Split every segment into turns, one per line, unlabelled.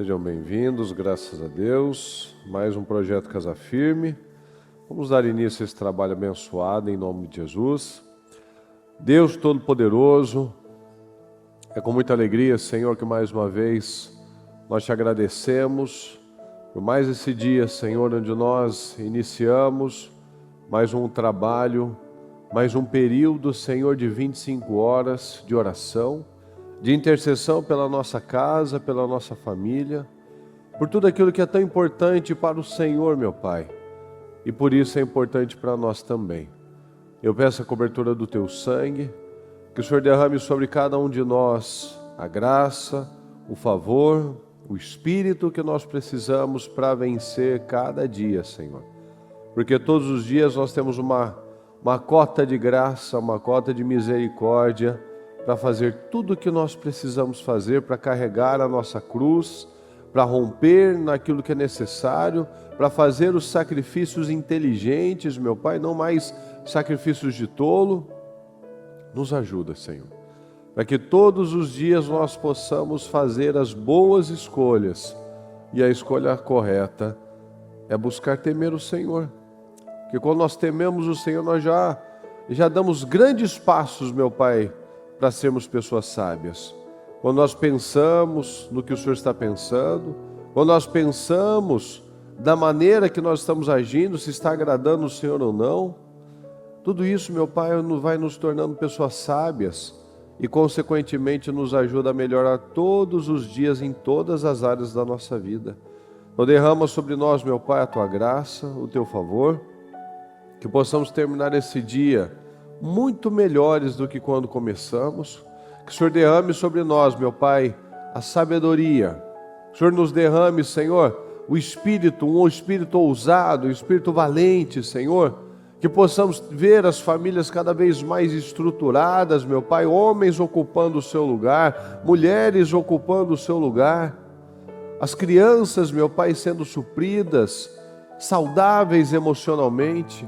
Sejam bem-vindos, graças a Deus. Mais um projeto Casa Firme. Vamos dar início a esse trabalho abençoado em nome de Jesus. Deus Todo-Poderoso, é com muita alegria, Senhor, que mais uma vez nós te agradecemos por mais esse dia, Senhor, onde nós iniciamos mais um trabalho, mais um período, Senhor, de 25 horas de oração, de intercessão pela nossa casa, pela nossa família, por tudo aquilo que é tão importante para o Senhor, meu Pai, e por isso é importante para nós também. Eu peço a cobertura do Teu sangue, que o Senhor derrame sobre cada um de nós a graça, o favor, o Espírito que nós precisamos para vencer cada dia, Senhor. Porque todos os dias nós temos uma cota de graça, uma cota de misericórdia, para fazer tudo o que nós precisamos fazer, para carregar a nossa cruz, para romper naquilo que é necessário, para fazer os sacrifícios inteligentes, meu Pai, não mais sacrifícios de tolo. Nos ajuda, Senhor, para que todos os dias nós possamos fazer as boas escolhas, e a escolha correta é buscar temer o Senhor, que quando nós tememos o Senhor, nós já damos grandes passos, meu Pai, para sermos pessoas sábias. Quando nós pensamos no que o Senhor está pensando, quando nós pensamos da maneira que nós estamos agindo, se está agradando o Senhor ou não, tudo isso, meu Pai, vai nos tornando pessoas sábias e, consequentemente, nos ajuda a melhorar todos os dias em todas as áreas da nossa vida. Então, derrama sobre nós, meu Pai, a Tua graça, o Teu favor, que possamos terminar esse dia muito melhores do que quando começamos. Que o Senhor derrame sobre nós, meu Pai, a sabedoria. Que o Senhor nos derrame, Senhor, o Espírito, um Espírito ousado, um Espírito valente, Senhor. Que possamos ver as famílias cada vez mais estruturadas, meu Pai, homens ocupando o seu lugar, mulheres ocupando o seu lugar, as crianças, meu Pai, sendo supridas, saudáveis emocionalmente.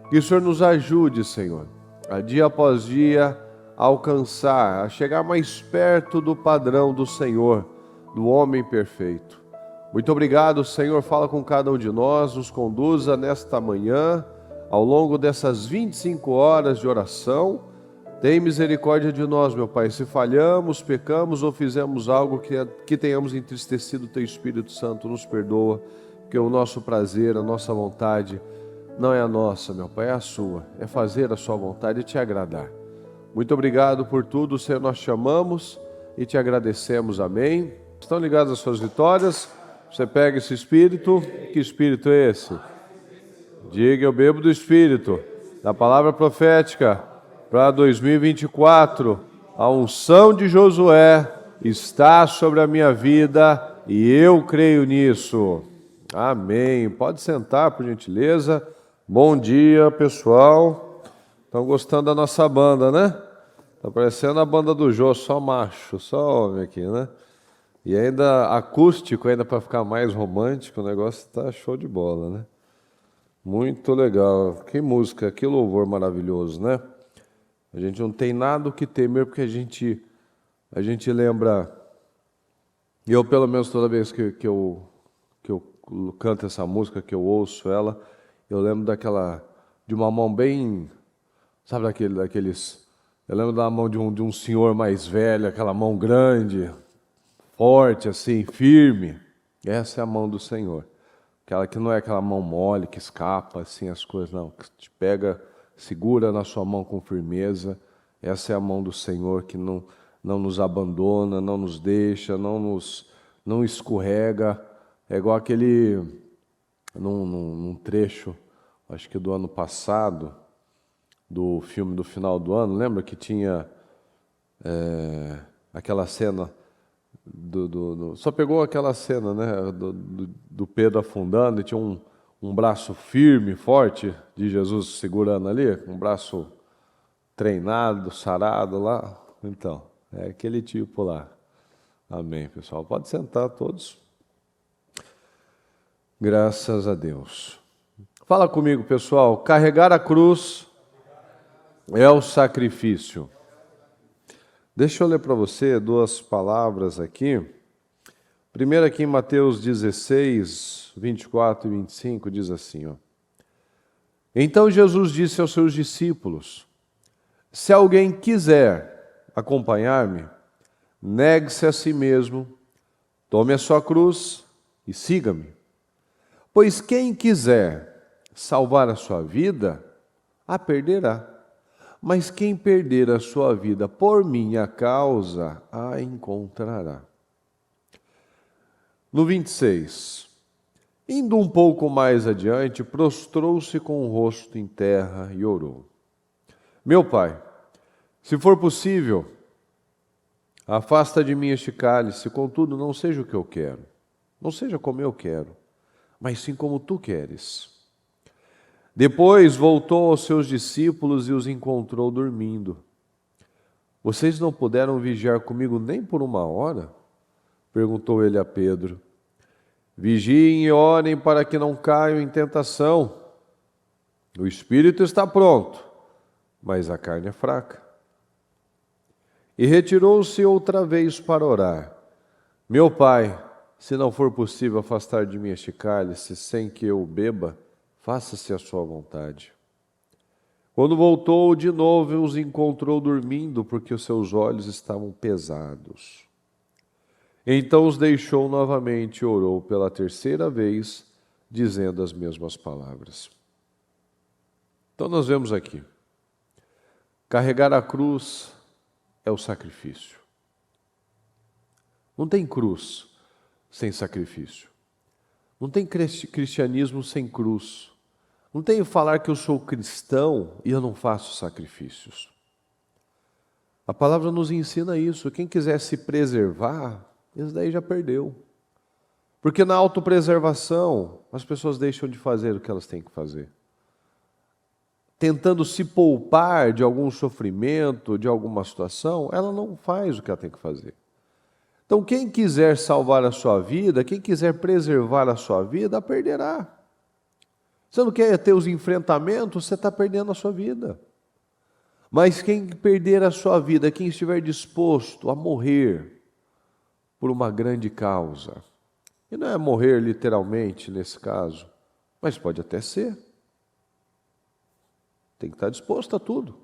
Que o Senhor nos ajude, Senhor, a dia após dia alcançar, a chegar mais perto do padrão do Senhor, do homem perfeito. Muito obrigado, Senhor, fala com cada um de nós, nos conduza nesta manhã, ao longo dessas 25 horas de oração. Tem misericórdia de nós, meu Pai, se falhamos, pecamos ou fizemos algo que tenhamos entristecido o Teu Espírito Santo, nos perdoa, porque o nosso prazer, a nossa vontade não é a nossa, meu Pai, é a Sua, é fazer a Sua vontade e Te agradar. Muito obrigado por tudo, Senhor, nós te amamos e Te agradecemos, amém. Estão ligados às suas vitórias? Você pega esse Espírito, que Espírito é esse? Diga, eu bebo do Espírito, da palavra profética para 2024, a unção de Josué está sobre a minha vida e eu creio nisso. Amém. Pode sentar, por gentileza. Bom dia, pessoal. Estão gostando da nossa banda, né? Tá parecendo a banda do Jô, só macho, só homem aqui, né? E ainda acústico, ainda para ficar mais romântico, o negócio tá show de bola, né? Muito legal. Que música, que louvor maravilhoso, né? A gente não tem nada o que temer, porque a gente lembra, e eu pelo menos toda vez que eu canto essa música, que eu ouço ela, eu lembro de uma mão bem, sabe daqueles, eu lembro da mão de um senhor mais velho, aquela mão grande, forte assim, firme. Essa é a mão do Senhor. Aquela que não é aquela mão mole, que escapa assim as coisas, não, que te pega, segura na sua mão com firmeza. Essa é a mão do Senhor que não nos abandona, não nos deixa, não escorrega. É igual num trecho, acho que do ano passado, do filme do final do ano, lembra que tinha aquela cena só pegou aquela cena, né, do Pedro afundando, e tinha um braço firme, forte de Jesus segurando ali, um braço treinado, sarado lá. Então, é aquele tipo lá. Amém, pessoal. Pode sentar todos. Graças a Deus. Fala comigo, pessoal. Carregar a cruz é o sacrifício. Deixa eu ler para você duas palavras aqui Primeiro aqui em Mateus 16, 24 e 25, diz assim, ó. Então Jesus disse aos seus discípulos: se alguém quiser acompanhar-me, negue-se a si mesmo, tome a sua cruz e siga-me. Pois quem quiser salvar a sua vida, a perderá. Mas quem perder a sua vida por minha causa, a encontrará. No 26, indo um pouco mais adiante, prostrou-se com o rosto em terra e orou. Meu Pai, se for possível, afasta de mim este cálice, contudo não seja o que eu quero, não seja como eu quero, mas sim como tu queres. Depois voltou aos seus discípulos e os encontrou dormindo. Vocês não puderam vigiar comigo nem por uma hora? Perguntou ele a Pedro. Vigiem e orem para que não caiam em tentação. O espírito está pronto, mas a carne é fraca. E retirou-se outra vez para orar. Meu Pai, se não for possível afastar de mim este cálice sem que eu o beba, faça-se a sua vontade. Quando voltou de novo, os encontrou dormindo, porque os seus olhos estavam pesados. Então os deixou novamente e orou pela terceira vez, dizendo as mesmas palavras. Então nós vemos aqui, carregar a cruz é o sacrifício. Não tem cruz sem sacrifício. Não tem cristianismo sem cruz. Não tem falar que eu sou cristão e eu não faço sacrifícios. A palavra nos ensina isso. Quem quiser se preservar, esse daí já perdeu. Porque na autopreservação, as pessoas deixam de fazer o que elas têm que fazer. Tentando se poupar de algum sofrimento, de alguma situação, ela não faz o que ela tem que fazer. Então, quem quiser salvar a sua vida, quem quiser preservar a sua vida, a perderá. Você não quer ter os enfrentamentos, você está perdendo a sua vida. Mas quem perder a sua vida, quem estiver disposto a morrer por uma grande causa, e não é morrer literalmente nesse caso, mas pode até ser. Tem que estar disposto a tudo,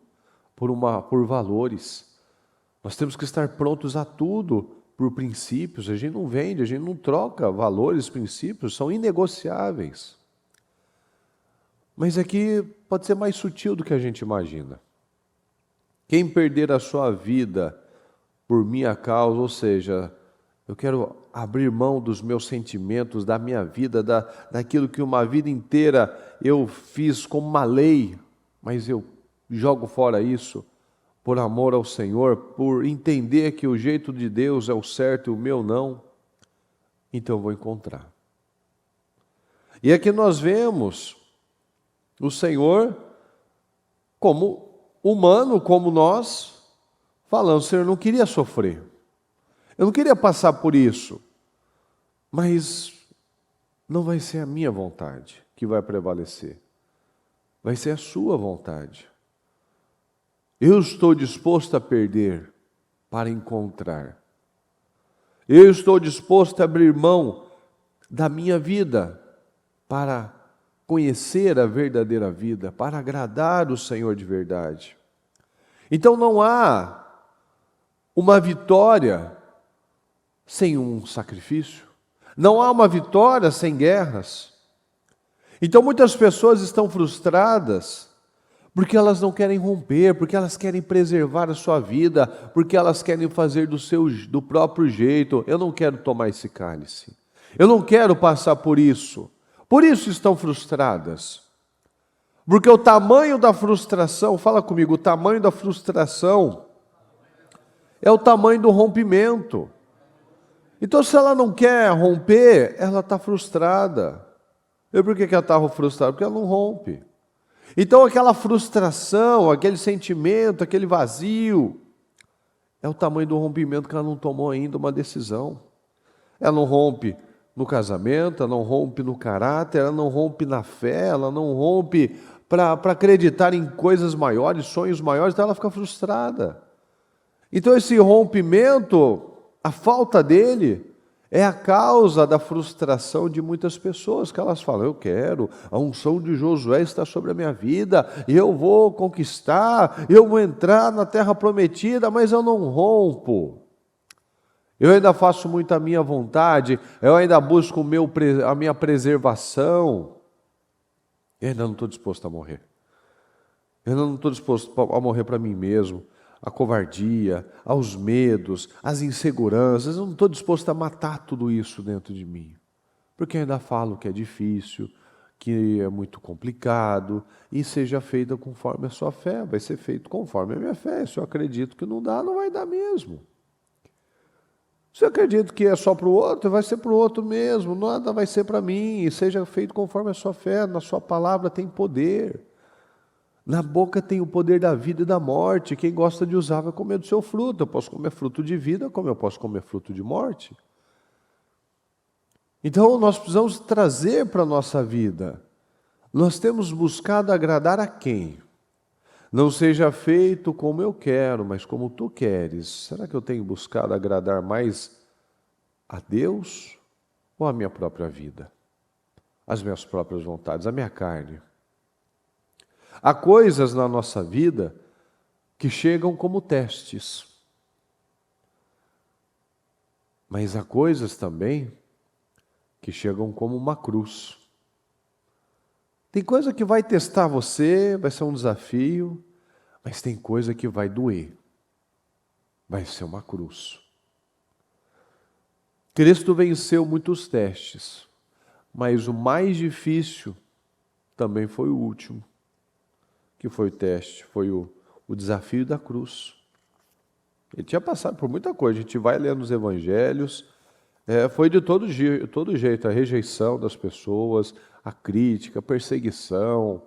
por valores. Nós temos que estar prontos a tudo, por princípios. A gente não vende, a gente não troca valores, princípios, são inegociáveis. Mas aqui pode ser mais sutil do que a gente imagina. Quem perder a sua vida por minha causa, ou seja, eu quero abrir mão dos meus sentimentos, da minha vida, daquilo que uma vida inteira eu fiz como uma lei, mas eu jogo fora isso por amor ao Senhor, por entender que o jeito de Deus é o certo e o meu não, então eu vou encontrar. E aqui nós vemos o Senhor como humano, como nós, falando: Senhor, eu não queria sofrer, eu não queria passar por isso, mas não vai ser a minha vontade que vai prevalecer, vai ser a sua vontade. Eu estou disposto a perder para encontrar. Eu estou disposto a abrir mão da minha vida para conhecer a verdadeira vida, para agradar o Senhor de verdade. Então não há uma vitória sem um sacrifício. Não há uma vitória sem guerras. Então muitas pessoas estão frustradas porque elas não querem romper, porque elas querem preservar a sua vida, porque elas querem fazer do próprio jeito. Eu não quero tomar esse cálice. Eu não quero passar por isso. Por isso estão frustradas. Porque o tamanho da frustração, fala comigo, o tamanho da frustração é o tamanho do rompimento. Então, se ela não quer romper, ela está frustrada. E por que ela está frustrada? Porque ela não rompe. Então, aquela frustração, aquele sentimento, aquele vazio, é o tamanho do rompimento que ela não tomou ainda uma decisão. Ela não rompe no casamento, ela não rompe no caráter, ela não rompe na fé, ela não rompe para acreditar em coisas maiores, sonhos maiores, então ela fica frustrada. Então esse rompimento, a falta dele, É a causa da frustração de muitas pessoas, que elas falam, eu quero, a unção de Josué está sobre a minha vida, eu vou conquistar, eu vou entrar na terra prometida, mas eu não rompo. Eu ainda faço muito a minha vontade, eu ainda busco a minha preservação. Eu ainda não estou disposto a morrer. Eu ainda não estou disposto a morrer para mim mesmo. A covardia, aos medos, às inseguranças, eu não estou disposto a matar tudo isso dentro de mim. Porque ainda falo que é difícil, que é muito complicado, e seja feita conforme a sua fé, vai ser feito conforme a minha fé. Se eu acredito que não dá, não vai dar mesmo. Se eu acredito que é só para o outro, vai ser para o outro mesmo, nada vai ser para mim, e seja feito conforme a sua fé, na sua palavra tem poder. Na boca tem o poder da vida e da morte. Quem gosta de usar vai comer do seu fruto. Eu posso comer fruto de vida, como eu posso comer fruto de morte. Então nós precisamos trazer para a nossa vida. Nós temos buscado agradar a quem? Não seja feito como eu quero, mas como tu queres. Será que eu tenho buscado agradar mais a Deus ou a minha própria vida? As minhas próprias vontades, a minha carne? Há coisas na nossa vida que chegam como testes. Mas há coisas também que chegam como uma cruz. Tem coisa que vai testar você, vai ser um desafio, mas tem coisa que vai doer. Vai ser uma cruz. Cristo venceu muitos testes, mas o mais difícil também foi o último. Que foi o teste, foi o desafio da cruz. Ele tinha passado por muita coisa, a gente vai lendo os evangelhos, foi de todo jeito, a rejeição das pessoas, a crítica, a perseguição,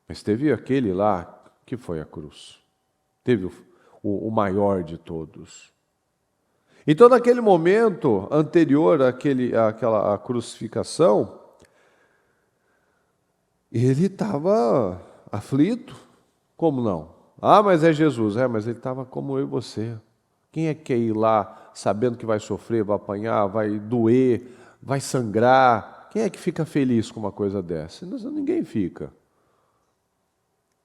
mas teve aquele lá que foi a cruz, teve o maior de todos. Então naquele momento anterior àquela crucificação, ele estava aflito, como não? Ah, mas é Jesus, mas ele estava como eu e você. Quem é que quer ir lá sabendo que vai sofrer, vai apanhar, vai doer, vai sangrar? Quem é que fica feliz com uma coisa dessa? Ninguém fica.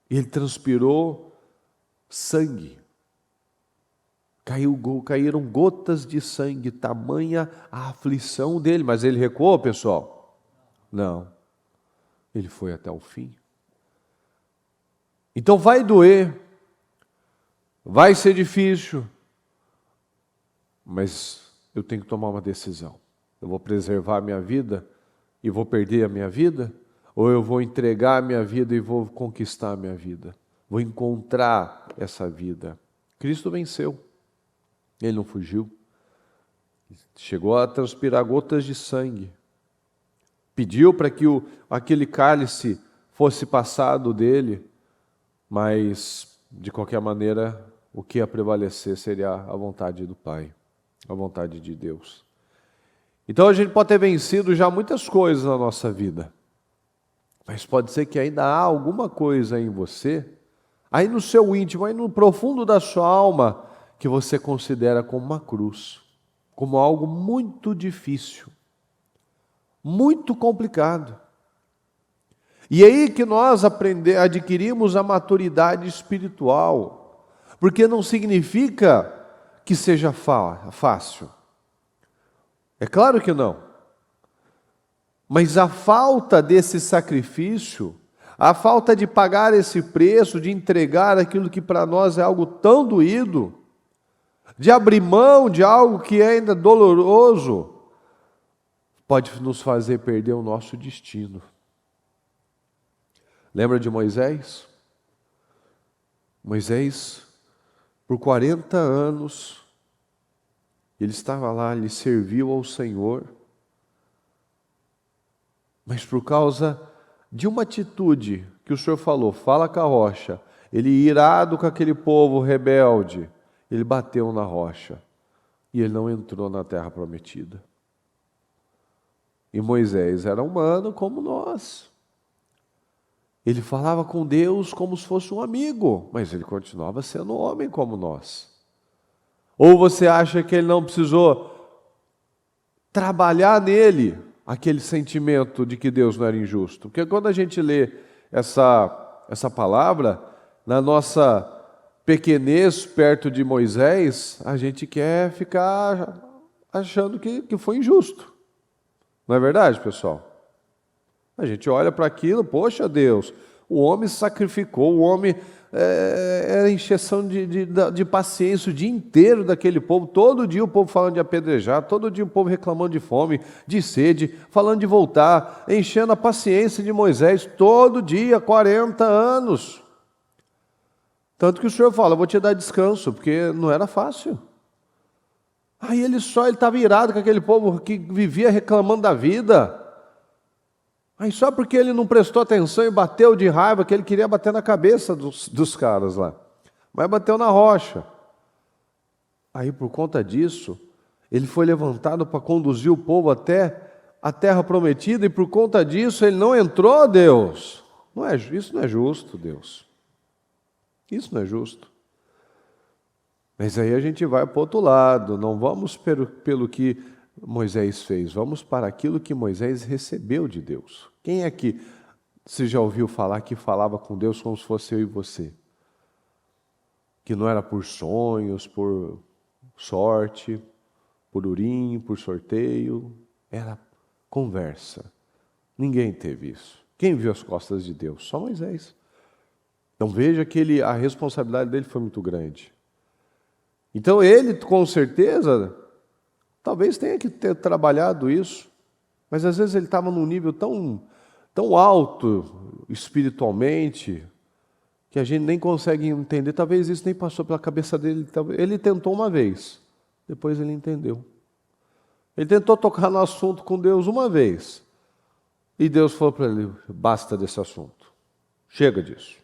Ele transpirou sangue. Caíram gotas de sangue, tamanha a aflição dele. Mas ele recuou, pessoal? Não. Ele foi até o fim. Então vai doer, vai ser difícil, mas eu tenho que tomar uma decisão. Eu vou preservar a minha vida e vou perder a minha vida? Ou eu vou entregar a minha vida e vou conquistar a minha vida? Vou encontrar essa vida. Cristo venceu. Ele não fugiu. Chegou a transpirar gotas de sangue. Pediu para que aquele cálice fosse passado dele, mas, de qualquer maneira, o que ia prevalecer seria a vontade do Pai, a vontade de Deus. Então a gente pode ter vencido já muitas coisas na nossa vida, mas pode ser que ainda há alguma coisa em você, aí no seu íntimo, aí no profundo da sua alma, que você considera como uma cruz, como algo muito difícil, muito complicado. E aí que nós adquirimos a maturidade espiritual, porque não significa que seja fácil. É claro que não. Mas a falta desse sacrifício, a falta de pagar esse preço, de entregar aquilo que para nós é algo tão doído, de abrir mão de algo que é ainda doloroso, pode nos fazer perder o nosso destino. Lembra de Moisés? Moisés, por 40 anos, ele estava lá, ele serviu ao Senhor, mas por causa de uma atitude que o Senhor falou, fala com a rocha, ele irado com aquele povo rebelde, ele bateu na rocha e ele não entrou na terra prometida. E Moisés era humano como nós. Ele falava com Deus como se fosse um amigo, mas ele continuava sendo homem como nós. Ou você acha que ele não precisou trabalhar nele aquele sentimento de que Deus não era injusto. Porque quando a gente lê essa palavra, na nossa pequenez perto de Moisés, a gente quer ficar achando que foi injusto. Não é verdade, pessoal? A gente olha para aquilo, poxa Deus, o homem se sacrificou, o homem era encheção de paciência o dia inteiro daquele povo, todo dia o povo falando de apedrejar, todo dia o povo reclamando de fome, de sede, falando de voltar, enchendo a paciência de Moisés, todo dia, 40 anos. Tanto que o Senhor fala, vou te dar descanso, porque não era fácil. Aí ele estava irado com aquele povo que vivia reclamando da vida. Aí só porque ele não prestou atenção e bateu de raiva, que ele queria bater na cabeça dos caras lá. Mas bateu na rocha. Aí por conta disso, ele foi levantado para conduzir o povo até a terra prometida, e por conta disso ele não entrou, Deus. Isso não é justo, Deus. Isso não é justo. Mas aí a gente vai para o outro lado, não vamos pelo que Moisés fez, vamos para aquilo que Moisés recebeu de Deus. Quem é que você já ouviu falar que falava com Deus como se fosse eu e você? Que não era por sonhos, por sorte, por urim, por sorteio, era conversa. Ninguém teve isso. Quem viu as costas de Deus? Só Moisés. Então veja que a responsabilidade dele foi muito grande. Então ele, com certeza, talvez tenha que ter trabalhado isso, mas às vezes ele estava num nível tão alto espiritualmente, que a gente nem consegue entender. Talvez isso nem passou pela cabeça dele. Ele tentou uma vez, depois ele entendeu. Ele tentou tocar no assunto com Deus uma vez, e Deus falou para ele, basta desse assunto, chega disso,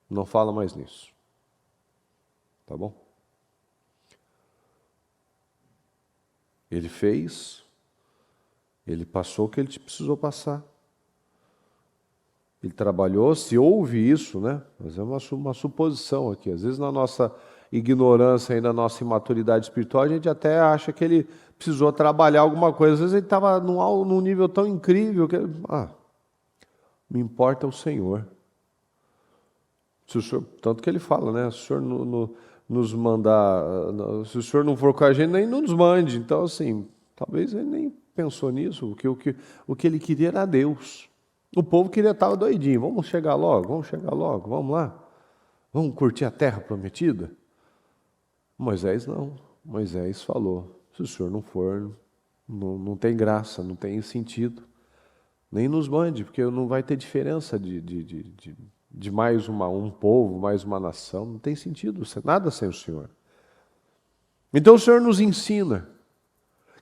não fala mais nisso. Tá bom? Ele fez, ele passou o que ele precisou passar. Ele trabalhou, se houve isso, né? Mas é uma suposição aqui. Às vezes na nossa ignorância e na nossa imaturidade espiritual, a gente até acha que ele precisou trabalhar alguma coisa. Às vezes ele estava num nível tão incrível que me importa o Senhor. Se o Senhor, tanto que ele fala, né? Se o Senhor nos mandar, se o Senhor não for com a gente, nem nos mande. Então, assim, talvez ele nem pensou nisso, porque o que ele queria era Deus. O povo estava doidinho, vamos chegar logo, vamos lá. Vamos curtir a terra prometida? Moisés não, Moisés falou, se o Senhor não for, não tem graça, não tem sentido. Nem nos mande, porque não vai ter diferença de mais um povo, mais uma nação, não tem sentido, nada sem o Senhor. Então o Senhor nos ensina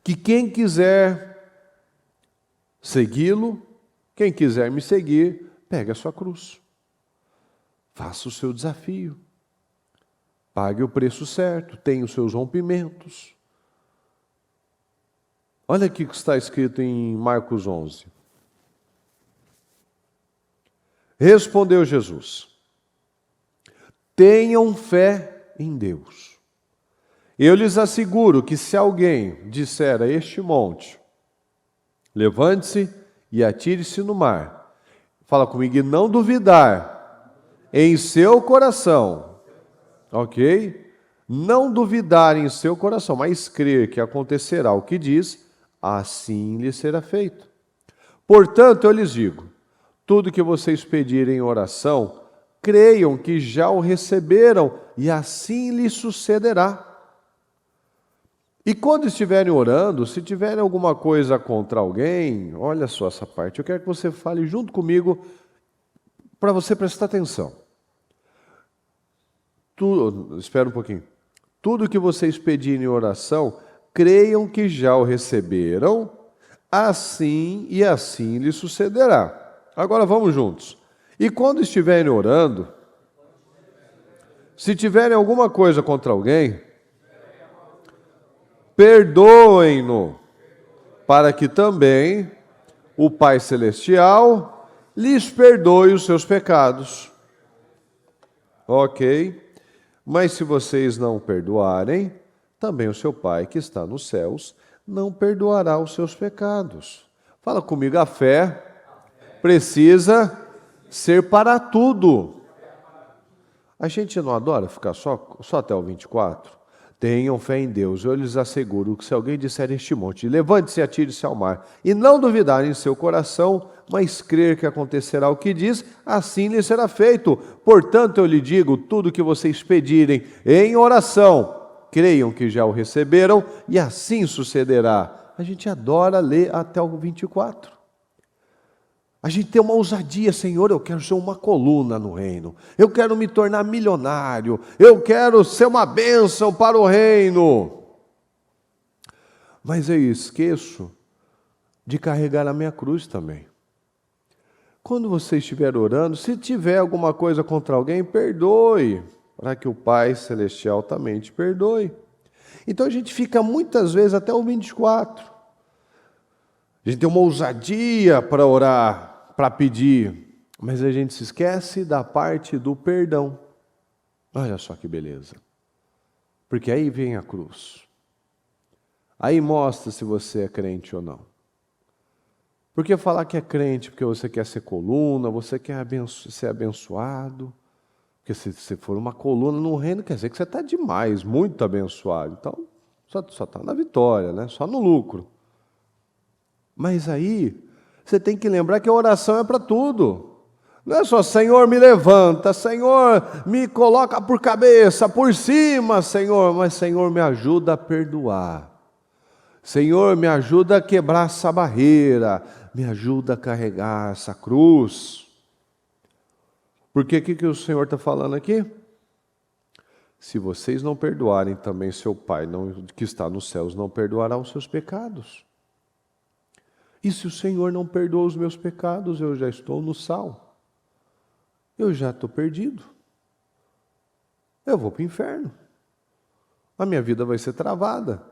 que quem quiser segui-lo, quem quiser me seguir, pegue a sua cruz, faça o seu desafio, pague o preço certo, tenha os seus rompimentos. Olha aqui o que está escrito em Marcos 11. Respondeu Jesus, tenham fé em Deus. Eu lhes asseguro que se alguém disser a este monte, levante-se e atire-se no mar, fala comigo, e não duvidar em seu coração, ok? Não duvidar em seu coração, mas crer que acontecerá o que diz, assim lhe será feito. Portanto, eu lhes digo, tudo que vocês pedirem em oração, creiam que já o receberam e assim lhes sucederá. E quando estiverem orando, se tiverem alguma coisa contra alguém, olha só essa parte, eu quero que você fale junto comigo para você prestar atenção. Espera um pouquinho. Tudo que vocês pedirem em oração, creiam que já o receberam, assim e assim lhes sucederá. Agora vamos juntos. E quando estiverem orando, se tiverem alguma coisa contra alguém, perdoem-no, para que também o Pai Celestial lhes perdoe os seus pecados. Ok? Mas se vocês não perdoarem, também o seu Pai que está nos céus não perdoará os seus pecados. Fala comigo, a fé precisa ser para tudo. A gente não adora ficar só até o 24? Tenham fé em Deus, eu lhes asseguro que se alguém disser a este monte, levante-se e atire-se ao mar, e não duvidar em seu coração, mas crer que acontecerá o que diz, assim lhe será feito. Portanto, eu lhe digo, tudo que vocês pedirem em oração, creiam que já o receberam, e assim sucederá. A gente adora ler até o 24. A gente tem uma ousadia, Senhor, eu quero ser uma coluna no reino, eu quero me tornar milionário, eu quero ser uma bênção para o reino. Mas eu esqueço de carregar a minha cruz também. Quando você estiver orando, se tiver alguma coisa contra alguém, perdoe, para que o Pai Celestial também te perdoe. Então a gente fica muitas vezes até o 24. A gente tem uma ousadia para orar, para pedir, mas a gente se esquece da parte do perdão. Olha só que beleza. Porque aí vem a cruz. Aí mostra se você é crente ou não. Porque falar que é crente porque você quer ser coluna, você quer ser abençoado. Porque se você for uma coluna no reino, quer dizer que você está demais, muito abençoado. Então, só está na vitória, né? Só no lucro. Mas aí, você tem que lembrar que a oração é para tudo. Não é só, Senhor, me levanta, Senhor, me coloca por cabeça, por cima, Senhor. Mas, Senhor, me ajuda a perdoar. Senhor, me ajuda a quebrar essa barreira. Me ajuda a carregar essa cruz. Porque o que o Senhor está falando aqui? Se vocês não perdoarem, também seu Pai que está nos céus não perdoará os seus pecados. E se o Senhor não perdoa os meus pecados, eu já estou no sal. Eu já estou perdido. Eu vou para o inferno. A minha vida vai ser travada.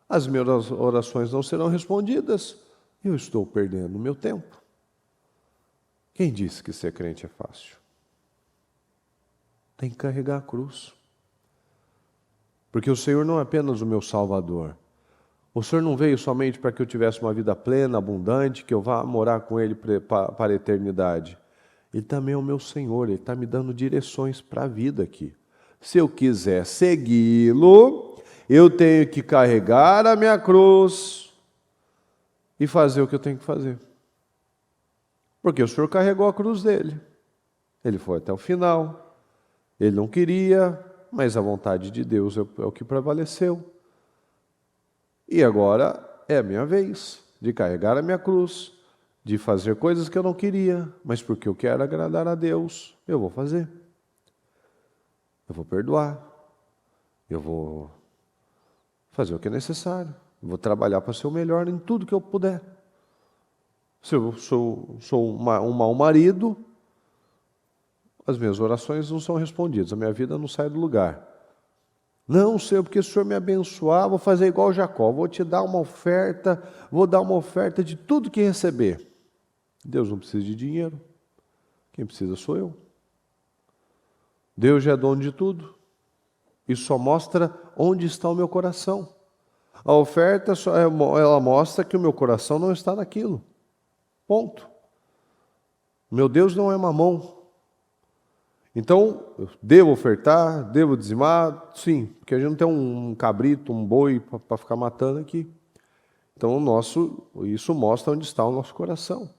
As minhas orações não serão respondidas. Eu estou perdendo o meu tempo. Quem disse que ser crente é fácil? Tem que carregar a cruz. Porque o Senhor não é apenas o meu Salvador. O Senhor não veio somente para que eu tivesse uma vida plena, abundante, que eu vá morar com Ele para a eternidade. Ele também é o meu Senhor, Ele está me dando direções para a vida aqui. Se eu quiser segui-lo, eu tenho que carregar a minha cruz e fazer o que eu tenho que fazer. Porque o Senhor carregou a cruz dele. Ele foi até o final. Ele não queria, mas a vontade de Deus é o que prevaleceu. E agora é a minha vez de carregar a minha cruz, de fazer coisas que eu não queria, mas porque eu quero agradar a Deus, eu vou fazer. Eu vou perdoar. Eu vou fazer o que é necessário. Eu vou trabalhar para ser o melhor em tudo que eu puder. Se eu sou um mau marido, as minhas orações não são respondidas, a minha vida não sai do lugar. Não, Senhor, porque se o Senhor me abençoar, vou fazer igual Jacó, vou te dar uma oferta, vou dar uma oferta de tudo que receber. Deus não precisa de dinheiro, quem precisa sou eu. Deus já é dono de tudo, isso só mostra onde está o meu coração. A oferta, ela mostra que o meu coração não está naquilo, ponto. Meu Deus não é mamão. Então, eu devo ofertar, devo dizimar? Sim, porque a gente não tem um cabrito, um boi para ficar matando aqui. Então, isso mostra onde está o nosso coração.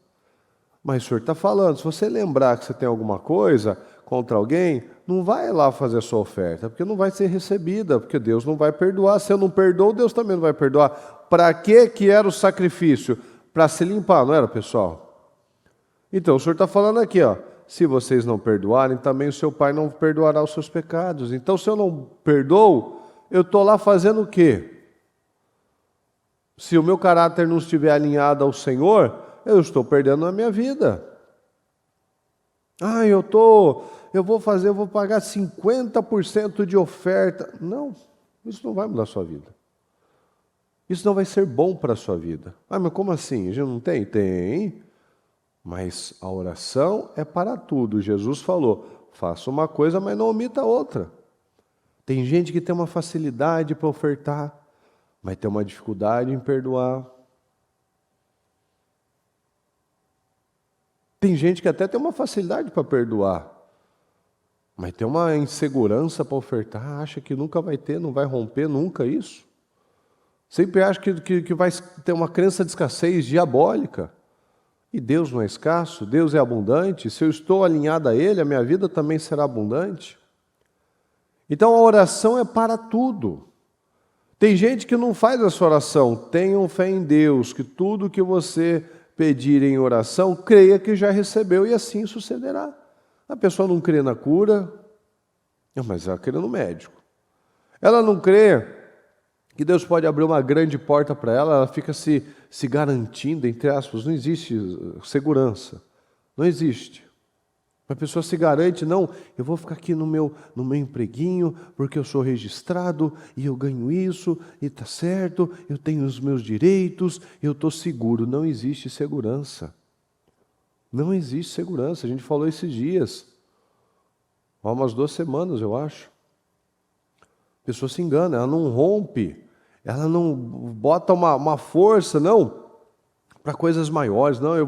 Mas o Senhor está falando, se você lembrar que você tem alguma coisa contra alguém, não vai lá fazer a sua oferta, porque não vai ser recebida, porque Deus não vai perdoar. Se eu não perdoo, Deus também não vai perdoar. Para que era o sacrifício? Para se limpar, não era, pessoal? Então, o Senhor está falando aqui, ó. Se vocês não perdoarem, também o seu Pai não perdoará os seus pecados. Então, se eu não perdoo, eu estou lá fazendo o quê? Se o meu caráter não estiver alinhado ao Senhor, eu estou perdendo a minha vida. Eu vou pagar 50% de oferta. Não, isso não vai mudar a sua vida. Isso não vai ser bom para a sua vida. Mas como assim? A gente não tem? Tem. Mas a oração é para tudo. Jesus falou, faça uma coisa, mas não omita outra. Tem gente que tem uma facilidade para ofertar, vai ter uma dificuldade em perdoar. Tem gente que até tem uma facilidade para perdoar, mas tem uma insegurança para ofertar, acha que nunca vai ter, não vai romper nunca isso. Sempre acha que vai ter uma crença de escassez diabólica. E Deus não é escasso, Deus é abundante. Se eu estou alinhado a Ele, a minha vida também será abundante. Então a oração é para tudo. Tem gente que não faz essa oração. Tenham fé em Deus, que tudo que você pedir em oração, creia que já recebeu e assim sucederá. A pessoa não crê na cura, mas ela crê no médico. Ela não crê que Deus pode abrir uma grande porta para ela, ela fica se garantindo, entre aspas. Não existe segurança, não existe. A pessoa se garante, não, eu vou ficar aqui no meu empreguinho, porque eu sou registrado, e eu ganho isso, e está certo, eu tenho os meus direitos, eu estou seguro. Não existe segurança. Não existe segurança. A gente falou esses dias, há umas 2 semanas, eu acho. A pessoa se engana, ela não rompe, ela não bota uma força, não, para coisas maiores. Não, eu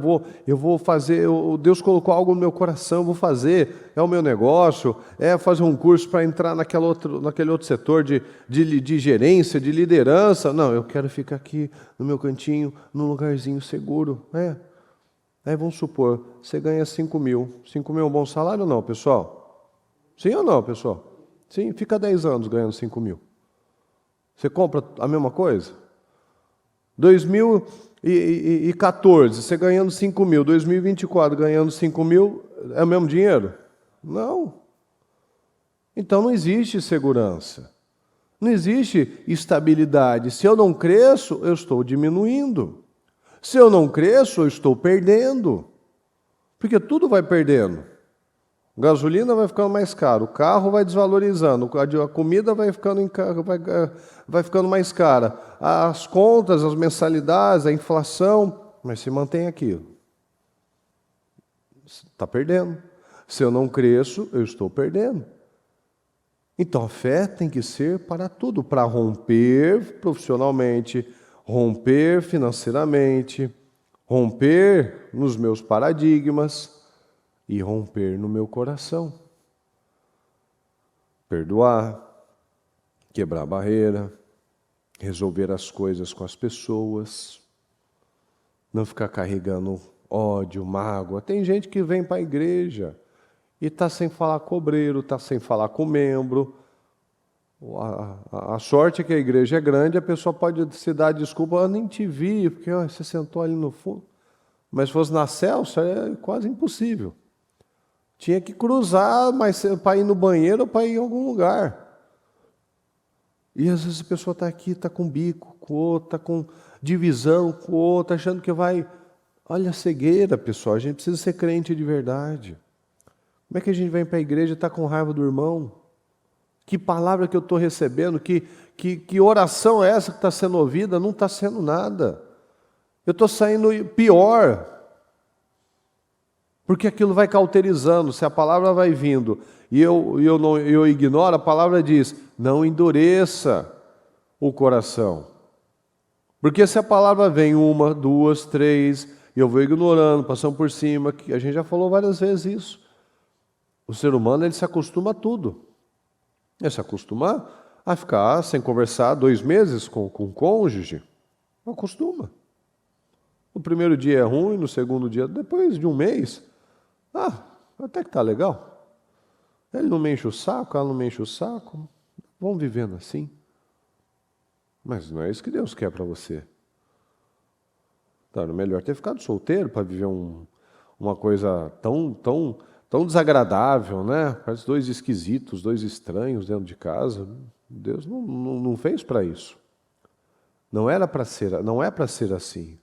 vou fazer, Deus colocou algo no meu coração, eu vou fazer, é o meu negócio, é fazer um curso para entrar naquele outro setor de gerência, de liderança. Não, eu quero ficar aqui no meu cantinho, num lugarzinho seguro. Aí vamos supor, você ganha 5 mil. 5 mil é um bom salário ou não, pessoal? Sim ou não, pessoal? Sim, fica 10 anos ganhando 5 mil. Você compra a mesma coisa? 2014, você ganhando 5 mil. 2024, ganhando 5 mil, é o mesmo dinheiro? Não. Então não existe segurança. Não existe estabilidade. Se eu não cresço, eu estou diminuindo. Se eu não cresço, eu estou perdendo. Porque tudo vai perdendo. Gasolina vai ficando mais caro, o carro vai desvalorizando, a comida vai ficando mais cara, as contas, as mensalidades, a inflação, mas se mantém aquilo. Está perdendo. Se eu não cresço, eu estou perdendo. Então a fé tem que ser para tudo, para romper profissionalmente, romper financeiramente, romper nos meus paradigmas, e romper no meu coração. Perdoar, quebrar a barreira, resolver as coisas com as pessoas, não ficar carregando ódio, mágoa. Tem gente que vem para a igreja e está sem falar com o obreiro, está sem falar com o membro. A sorte é que a igreja é grande, a pessoa pode se dar desculpa, eu nem te vi, porque você sentou ali no fundo. Mas se fosse na Celso, é quase impossível. Tinha que cruzar para ir no banheiro ou para ir em algum lugar. E às vezes a pessoa está aqui, está com bico, com o outro, está com divisão, com o outro, achando que vai... Olha a cegueira, pessoal, a gente precisa ser crente de verdade. Como é que a gente vem para a igreja e está com raiva do irmão? Que palavra que eu estou recebendo? Que oração é essa que está sendo ouvida? Não está sendo nada. Eu estou saindo pior. Porque aquilo vai cauterizando, se a palavra vai vindo e eu ignoro, a palavra diz, não endureça o coração. Porque se a palavra vem 1, 2, 3, e eu vou ignorando, passando por cima, que a gente já falou várias vezes isso. O ser humano, ele se acostuma a tudo. Ele se acostuma a ficar sem conversar 2 meses com o cônjuge. Não acostuma. No primeiro dia é ruim, no segundo dia, depois de 1 mês... até que está legal. Ele não me enche o saco, ela não me enche o saco. Vamos vivendo assim. Mas não é isso que Deus quer para você. Então, era melhor ter ficado solteiro para viver uma coisa tão desagradável, né? Parece 2 esquisitos, 2 estranhos dentro de casa. Deus não fez para isso. Não é para ser assim.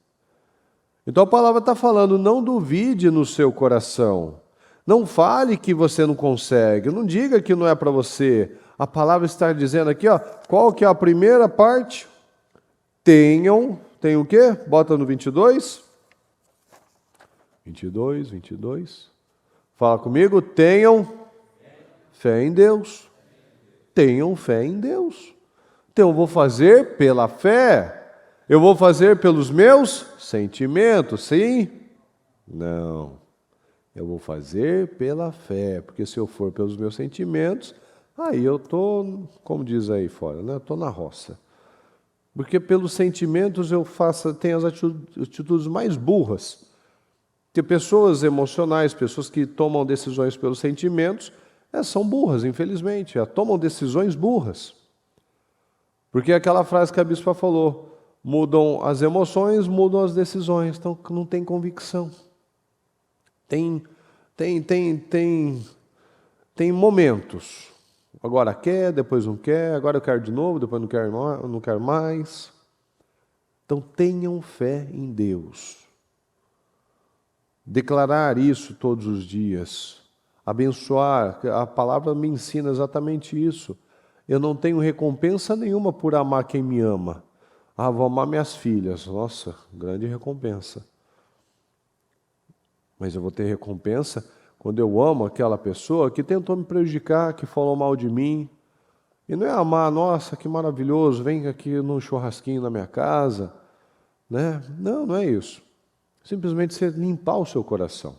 Então a palavra está falando, não duvide no seu coração. Não fale que você não consegue. Não diga que não é para você. A palavra está dizendo aqui, qual que é a primeira parte? Tem o quê? Bota no 22. 22. Fala comigo. Tenham fé em Deus. Tenham fé em Deus. Então eu vou fazer pela fé? Eu vou fazer pelos meus sentimentos, sim? Não. Eu vou fazer pela fé, porque se eu for pelos meus sentimentos, aí eu estou, como diz aí fora, né? Eu estou na roça. Porque pelos sentimentos eu tenho as atitudes mais burras. Tem pessoas emocionais, pessoas que tomam decisões pelos sentimentos, são burras, infelizmente, tomam decisões burras. Porque é aquela frase que a bispa falou, mudam as emoções, mudam as decisões, então não tem convicção. Tem momentos. Agora quer, depois não quer, agora eu quero de novo, depois não quero mais. Então tenham fé em Deus. Declarar isso todos os dias. Abençoar, a palavra me ensina exatamente isso. Eu não tenho recompensa nenhuma por amar quem me ama. Vou amar minhas filhas. Nossa, grande recompensa. Mas eu vou ter recompensa quando eu amo aquela pessoa que tentou me prejudicar, que falou mal de mim. E não é amar, nossa, que maravilhoso, vem aqui num churrasquinho na minha casa. Né? Não é isso. Simplesmente você limpar o seu coração.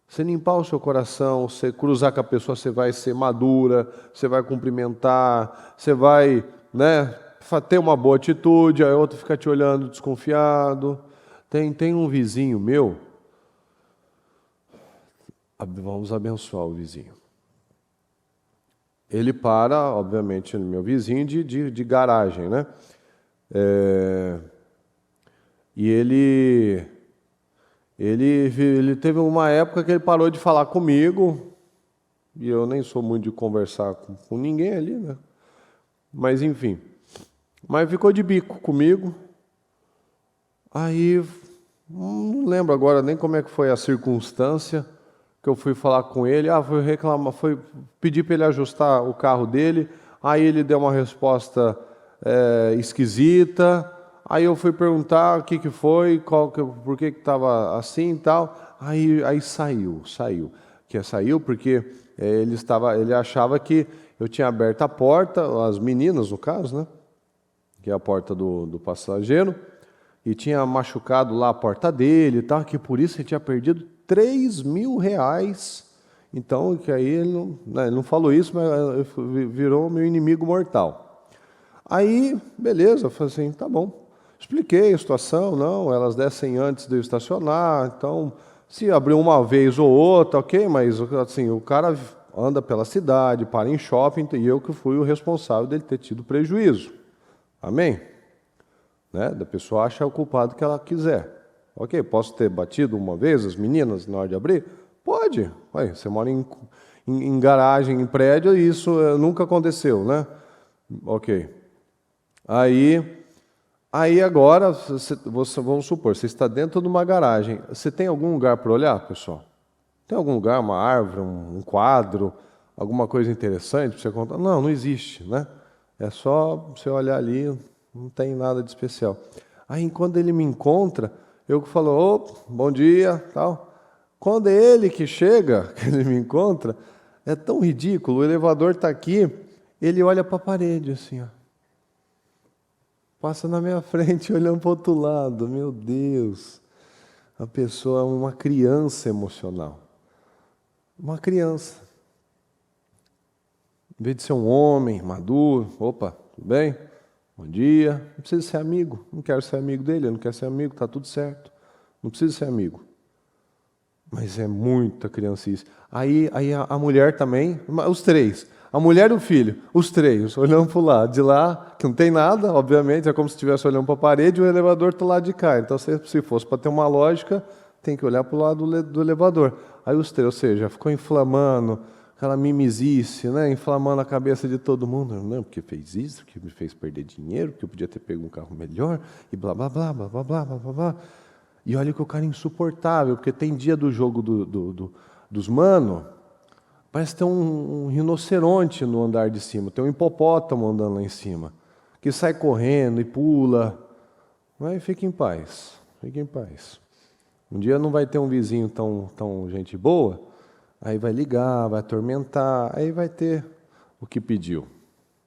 Você limpar o seu coração, você cruzar com a pessoa, você vai ser madura, você vai cumprimentar, você vai, né, ter uma boa atitude, aí outro fica te olhando desconfiado. Tem um vizinho meu, vamos abençoar o vizinho. Ele para, obviamente, meu vizinho de garagem, né? E ele teve uma época que ele parou de falar comigo, e eu nem sou muito de conversar com ninguém ali, né? Mas enfim, mas ficou de bico comigo. Aí, não lembro agora nem como é que foi a circunstância que eu fui falar com ele. Fui reclamar, fui pedir para ele ajustar o carro dele. Aí ele deu uma resposta esquisita. Aí eu fui perguntar o que foi, por que estava assim e tal. Aí saiu. Saiu porque ele achava que eu tinha aberto a porta, as meninas no caso, né? Que é a porta do passageiro, e tinha machucado lá a porta dele e tal, que por isso ele tinha perdido R$3.000. Então, que aí ele não falou isso, mas virou meu inimigo mortal. Aí, beleza, eu falei assim, tá bom. Expliquei a situação, não, elas descem antes de eu estacionar, então, se abrir uma vez ou outra, ok, mas assim, o cara anda pela cidade, para em shopping, e eu que fui o responsável dele ter tido prejuízo. Amém? Né? Da pessoa acha o culpado que ela quiser. Ok, posso ter batido uma vez as meninas na hora de abrir? Pode. Você mora em garagem, em prédio, e isso nunca aconteceu, né? Ok. Aí agora, vamos supor, você está dentro de uma garagem. Você tem algum lugar para olhar, pessoal? Tem algum lugar, uma árvore, um quadro, alguma coisa interessante para você contar? Não existe, né? É só você olhar ali, não tem nada de especial. Aí quando ele me encontra, eu falo, bom dia, tal. Quando é ele que chega, que ele me encontra, é tão ridículo, o elevador está aqui, ele olha para a parede assim, ó. Passa na minha frente olhando para o outro lado, meu Deus. A pessoa é uma criança emocional. Uma criança. Em vez de ser um homem maduro, opa, tudo bem? Bom dia. Não precisa ser amigo. Não quero ser amigo dele, eu não quero ser amigo, está tudo certo. Não precisa ser amigo. Mas é muita criancice. Aí a mulher também, os três. A mulher e o filho, os três, olhando para o lado. De lá, que não tem nada, obviamente, é como se estivesse olhando para a parede e o elevador está lá de cá. Então, se fosse para ter uma lógica, tem que olhar para o lado do elevador. Aí os três, ou seja, ficou inflamando, aquela mimizice, né? Inflamando a cabeça de todo mundo. Não, porque fez isso, que me fez perder dinheiro, que eu podia ter pego um carro melhor, e blá, blá, blá, blá, blá, blá, blá, blá, blá. E olha que o cara é insuportável, porque tem dia do jogo dos mano, parece ter um rinoceronte no andar de cima, tem um hipopótamo andando lá em cima, que sai correndo e pula. Mas fique em paz, fique em paz. Um dia não vai ter um vizinho tão gente boa, aí vai ligar, vai atormentar, aí vai ter o que pediu.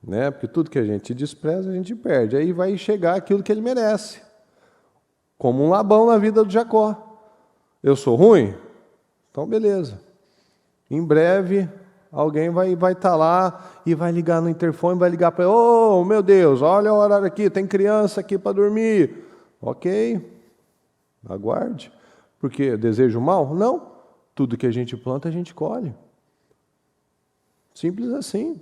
né? Porque tudo que a gente despreza, a gente perde. Aí vai chegar aquilo que ele merece. Como um Labão na vida do Jacó. Eu sou ruim? Então beleza. Em breve, alguém vai estar lá e vai ligar no interfone, vai ligar para ele: "Oh, meu Deus, olha o horário aqui, tem criança aqui para dormir." Ok, aguarde. Porque desejo mal? Não. Tudo que a gente planta, a gente colhe. Simples assim.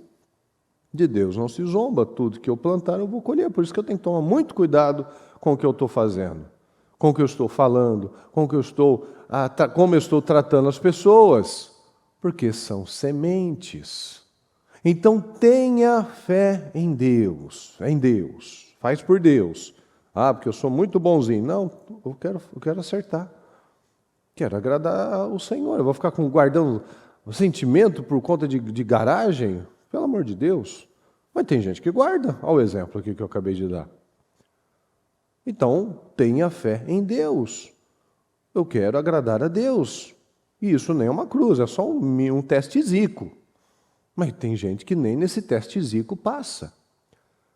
De Deus não se zomba, tudo que eu plantar eu vou colher. Por isso que eu tenho que tomar muito cuidado com o que eu estou fazendo, com o que eu estou falando, com o que eu estou, como eu estou tratando as pessoas, porque são sementes. Então tenha fé em Deus, faz por Deus. Porque eu sou muito bonzinho. Não, eu quero acertar, quero agradar o Senhor. Eu vou ficar guardando o sentimento por conta de garagem? Pelo amor de Deus. Mas tem gente que guarda. Olha o exemplo aqui que eu acabei de dar. Então, tenha fé em Deus. Eu quero agradar a Deus. E isso nem é uma cruz, é só um testezico. Mas tem gente que nem nesse testezico passa.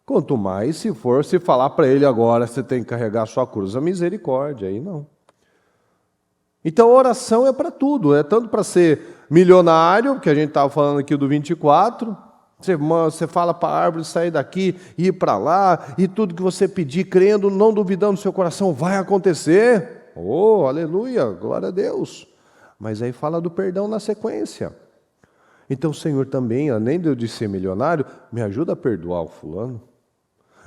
Quanto mais se falar para ele agora, você tem que carregar a sua cruz, a misericórdia, aí não. Então a oração é para tudo, é tanto para ser milionário, que a gente estava falando aqui do 24, você fala para a árvore sair daqui e ir para lá, e tudo que você pedir, crendo, não duvidando no seu coração, vai acontecer. Oh, aleluia, glória a Deus. Mas aí fala do perdão na sequência. Então o Senhor também, além de eu ser milionário, me ajuda a perdoar o fulano,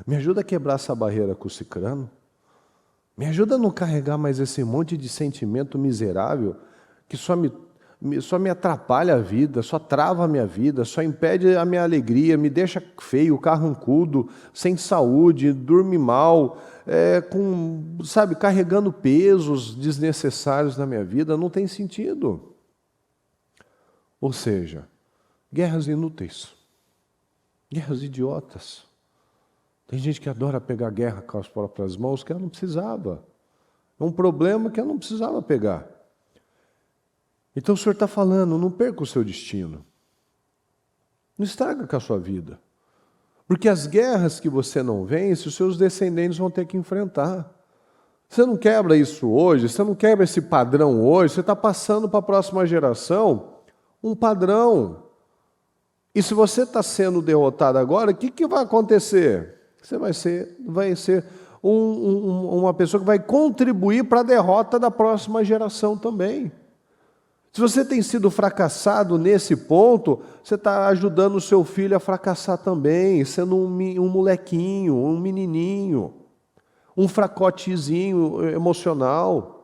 me ajuda a quebrar essa barreira com o cicrano, me ajuda a não carregar mais esse monte de sentimento miserável que só me atrapalha a vida, só trava a minha vida, só impede a minha alegria, me deixa feio, carrancudo, sem saúde, dorme mal, carregando pesos desnecessários na minha vida. Não tem sentido. Ou seja, guerras inúteis, guerras idiotas. Tem gente que adora pegar guerra com as próprias mãos que ela não precisava. É um problema que ela não precisava pegar. Então o Senhor está falando, não perca o seu destino. Não estraga com a sua vida. Porque as guerras que você não vence, os seus descendentes vão ter que enfrentar. Você não quebra isso hoje, você não quebra esse padrão hoje, você está passando para a próxima geração um padrão. E se você está sendo derrotado agora, o que vai acontecer? Você vai ser uma pessoa que vai contribuir para a derrota da próxima geração também. Se você tem sido fracassado nesse ponto, você está ajudando o seu filho a fracassar também, sendo um molequinho, um menininho, um fracotezinho emocional.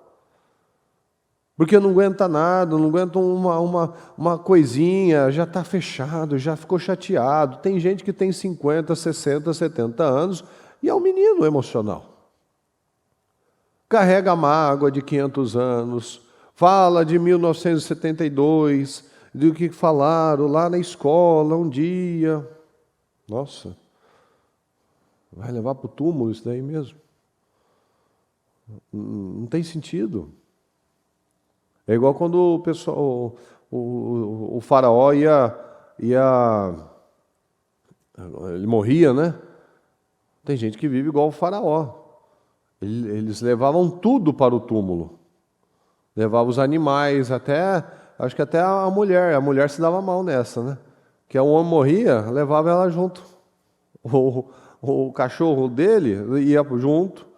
Porque não aguenta nada, não aguenta uma coisinha, já está fechado, já ficou chateado. Tem gente que tem 50, 60, 70 anos e é um menino emocional. Carrega a mágoa de 500 anos, fala de 1972, do que falaram lá na escola um dia. Nossa, vai levar para o túmulo isso daí mesmo? Não tem sentido. É igual quando o pessoal, o faraó ele morria, né? Tem gente que vive igual o faraó. Eles levavam tudo para o túmulo. Levavam os animais, acho que até a mulher se dava mal nessa, né? Que o homem morria, levava ela junto. O cachorro dele ia junto,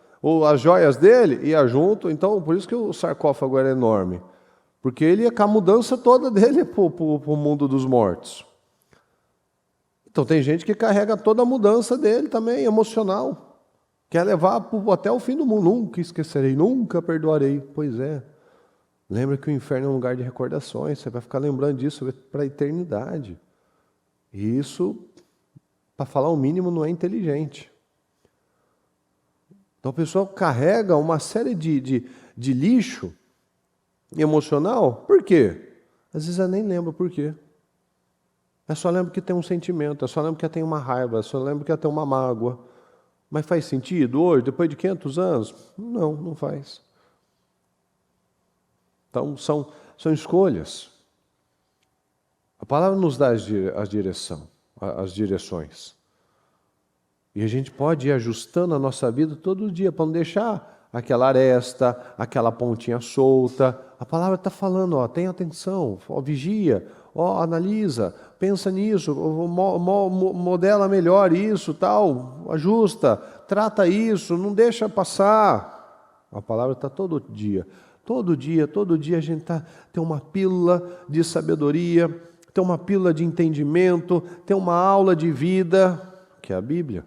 as joias dele ia junto. Então, por isso que o sarcófago era enorme. Porque ele ia com a mudança toda dele para o mundo dos mortos. Então tem gente que carrega toda a mudança dele também, emocional. Quer levar até o fim do mundo. Nunca esquecerei, nunca perdoarei. Pois é. Lembra que o inferno é um lugar de recordações. Você vai ficar lembrando disso para a eternidade. E isso, para falar o mínimo, não é inteligente. Então a pessoa carrega uma série de lixo emocional. Por quê? Às vezes eu nem lembro por quê. Eu só lembro que tem um sentimento, eu só lembro que tem uma raiva, eu só lembro que tem uma mágoa. Mas faz sentido hoje, depois de 500 anos? Não, não faz. Então são escolhas. A palavra nos dá as direções. E a gente pode ir ajustando a nossa vida todo dia para não deixar aquela aresta, aquela pontinha solta. A palavra está falando, ó, tenha atenção, ó, vigia, ó, analisa, pensa nisso, modela melhor isso, tal, ajusta, trata isso, não deixa passar. A palavra está todo dia. Todo dia a gente tem uma pílula de sabedoria, tem uma pílula de entendimento, tem uma aula de vida, que é a Bíblia.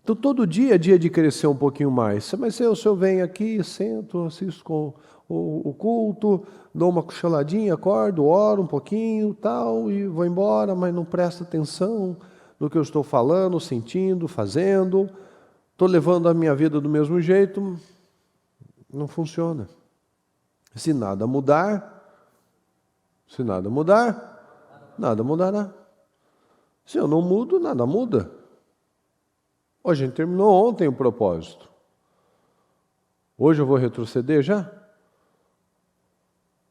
Então, todo dia é dia de crescer um pouquinho mais. Mas se eu venho aqui, sento, assisto com o culto, dou uma cochiladinha, acordo, oro um pouquinho, tal, e vou embora, mas não presto atenção no que eu estou falando, sentindo, fazendo, estou levando a minha vida do mesmo jeito, não funciona. Se nada mudar, nada mudará. Se eu não mudo, nada muda. Hoje a gente terminou ontem o propósito. Hoje eu vou retroceder já?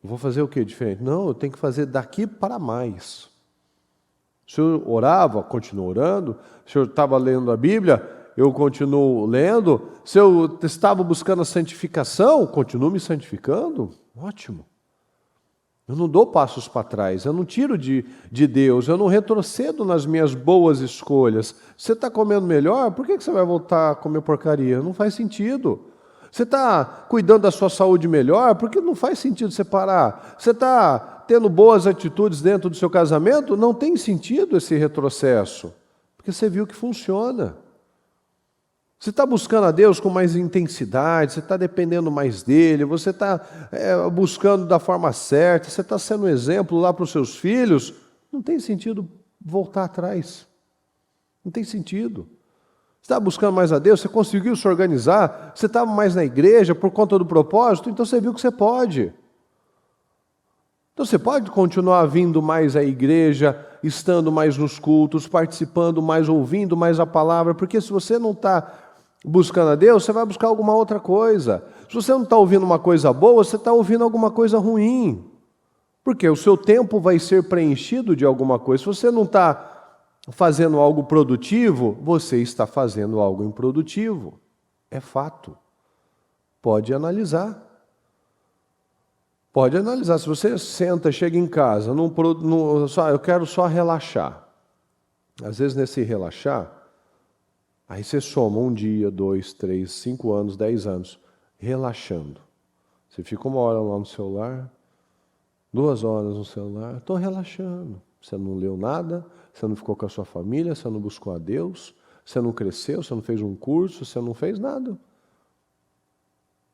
Vou fazer o que diferente? Não, eu tenho que fazer daqui para mais. Se eu orava, continuo orando. Se eu estava lendo a Bíblia, eu continuo lendo. Se eu estava buscando a santificação, continuo me santificando. Ótimo. Eu não dou passos para trás, eu não tiro de Deus, eu não retrocedo nas minhas boas escolhas. Você está comendo melhor, por que você vai voltar a comer porcaria? Não faz sentido. Você está cuidando da sua saúde melhor, por que não faz sentido você parar? Você está tendo boas atitudes dentro do seu casamento, não tem sentido esse retrocesso, porque você viu que funciona. Você está buscando a Deus com mais intensidade, você está dependendo mais dEle, você está buscando da forma certa, você está sendo um exemplo lá para os seus filhos, não tem sentido voltar atrás. Não tem sentido. Você está buscando mais a Deus, você conseguiu se organizar, você estava mais na igreja por conta do propósito, então você viu que você pode. Então você pode continuar vindo mais à igreja, estando mais nos cultos, participando mais, ouvindo mais a palavra, porque se você não está buscando a Deus, você vai buscar alguma outra coisa. Se você não está ouvindo uma coisa boa, você está ouvindo alguma coisa ruim. Porque o seu tempo vai ser preenchido de alguma coisa. Se você não está fazendo algo produtivo, você está fazendo algo improdutivo. É fato. Pode analisar. Pode analisar. Se você senta, chega em casa, eu quero só relaxar. Às vezes nesse relaxar, aí você soma 1 dia, 2, 3, 5 anos, 10 anos, relaxando. Você fica 1 hora lá no celular, 2 horas no celular, estou relaxando. Você não leu nada, você não ficou com a sua família, você não buscou a Deus, você não cresceu, você não fez um curso, você não fez nada.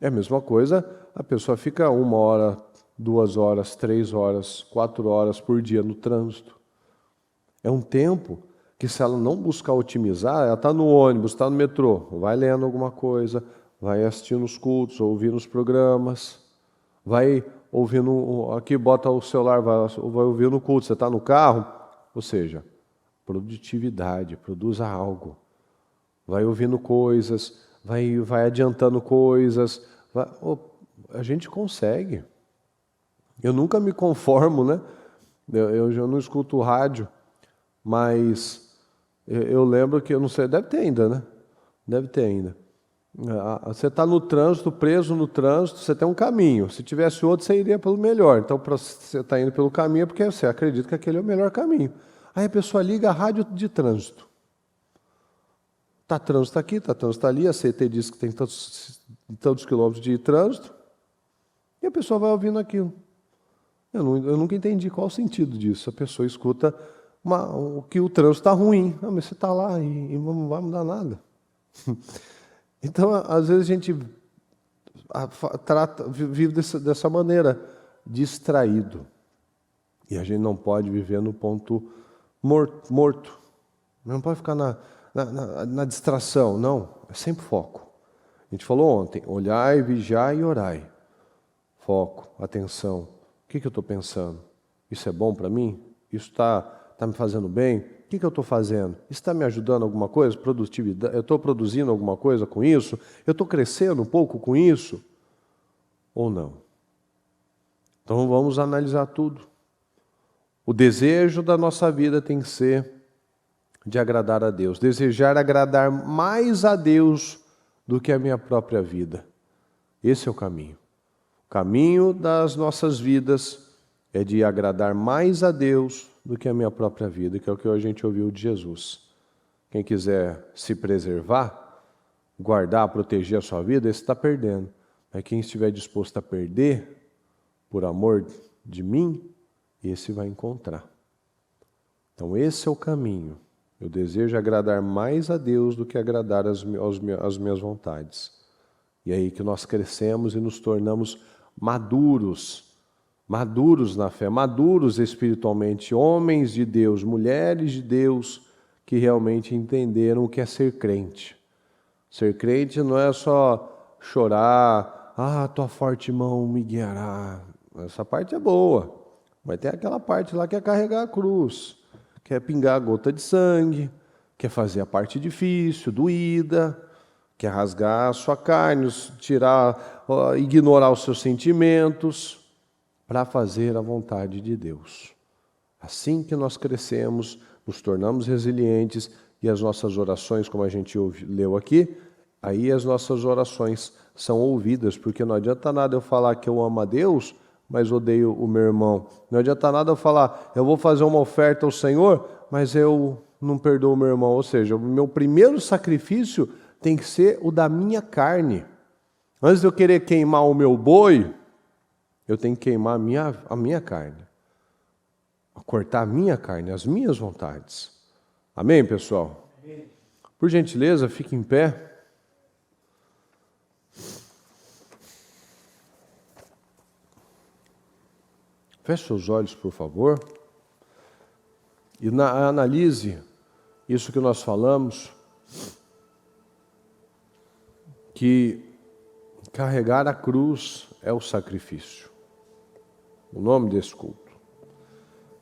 É a mesma coisa, a pessoa fica 1 hora, 2 horas, 3 horas, 4 horas por dia no trânsito. É um tempo que se ela não buscar otimizar, ela está no ônibus, está no metrô, vai lendo alguma coisa, vai assistindo os cultos, ouvindo os programas, vai ouvindo, aqui bota o celular, vai ouvindo o culto, você está no carro, ou seja, produtividade, produza algo, vai ouvindo coisas, vai adiantando coisas, a gente consegue. Eu nunca me conformo, né? Eu já não escuto rádio, mas eu lembro que, eu não sei, deve ter ainda, né? Deve ter ainda. Você está no trânsito, preso no trânsito, você tem um caminho. Se tivesse outro, você iria pelo melhor. Então, para você estar indo pelo caminho, é porque você acredita que aquele é o melhor caminho. Aí a pessoa liga a rádio de trânsito. Está trânsito aqui, está trânsito ali, a CET diz que tem tantos quilômetros de trânsito, e a pessoa vai ouvindo aquilo. Eu nunca entendi qual o sentido disso. A pessoa escuta que o trânsito está ruim. Mas você está lá e não vai mudar nada. Então, às vezes a gente vive dessa maneira, distraído. E a gente não pode viver no ponto morto. Não pode ficar na distração, não. É sempre foco. A gente falou ontem, olhai, vigiai e orai. Foco, atenção. O que eu estou pensando? Isso é bom para mim? Isso está me fazendo bem? O que eu estou fazendo? Isso está me ajudando alguma coisa? Produtividade? Eu estou produzindo alguma coisa com isso? Eu estou crescendo um pouco com isso? Ou não? Então vamos analisar tudo. O desejo da nossa vida tem que ser de agradar a Deus, desejar agradar mais a Deus do que a minha própria vida. Esse é o caminho. O caminho das nossas vidas é de agradar mais a Deus do que a minha própria vida, que é o que a gente ouviu de Jesus. Quem quiser se preservar, guardar, proteger a sua vida, esse está perdendo. Mas quem estiver disposto a perder por amor de mim, esse vai encontrar. Então esse é o caminho. Eu desejo agradar mais a Deus do que agradar as minhas vontades. E é aí que nós crescemos e nos tornamos maduros na fé, maduros espiritualmente, homens de Deus, mulheres de Deus, que realmente entenderam o que é ser crente. Ser crente não é só chorar, tua forte mão me guiará. Essa parte é boa, mas tem aquela parte lá que é carregar a cruz, que é pingar a gota de sangue, que é fazer a parte difícil, doída, que é rasgar a sua carne, ignorar os seus sentimentos, para fazer a vontade de Deus. Assim que nós crescemos, nos tornamos resilientes e as nossas orações, como a gente leu aqui, aí as nossas orações são ouvidas, porque não adianta nada eu falar que eu amo a Deus, mas odeio o meu irmão. Não adianta nada eu falar, eu vou fazer uma oferta ao Senhor, mas eu não perdoo o meu irmão. Ou seja, o meu primeiro sacrifício tem que ser o da minha carne. Antes de eu querer queimar o meu boi, eu tenho que queimar a minha carne. Cortar a minha carne, as minhas vontades. Amém, pessoal? Amém. Por gentileza, fique em pé. Feche seus olhos, por favor. E analise isso que nós falamos, que carregar a cruz é o sacrifício. O nome desse culto.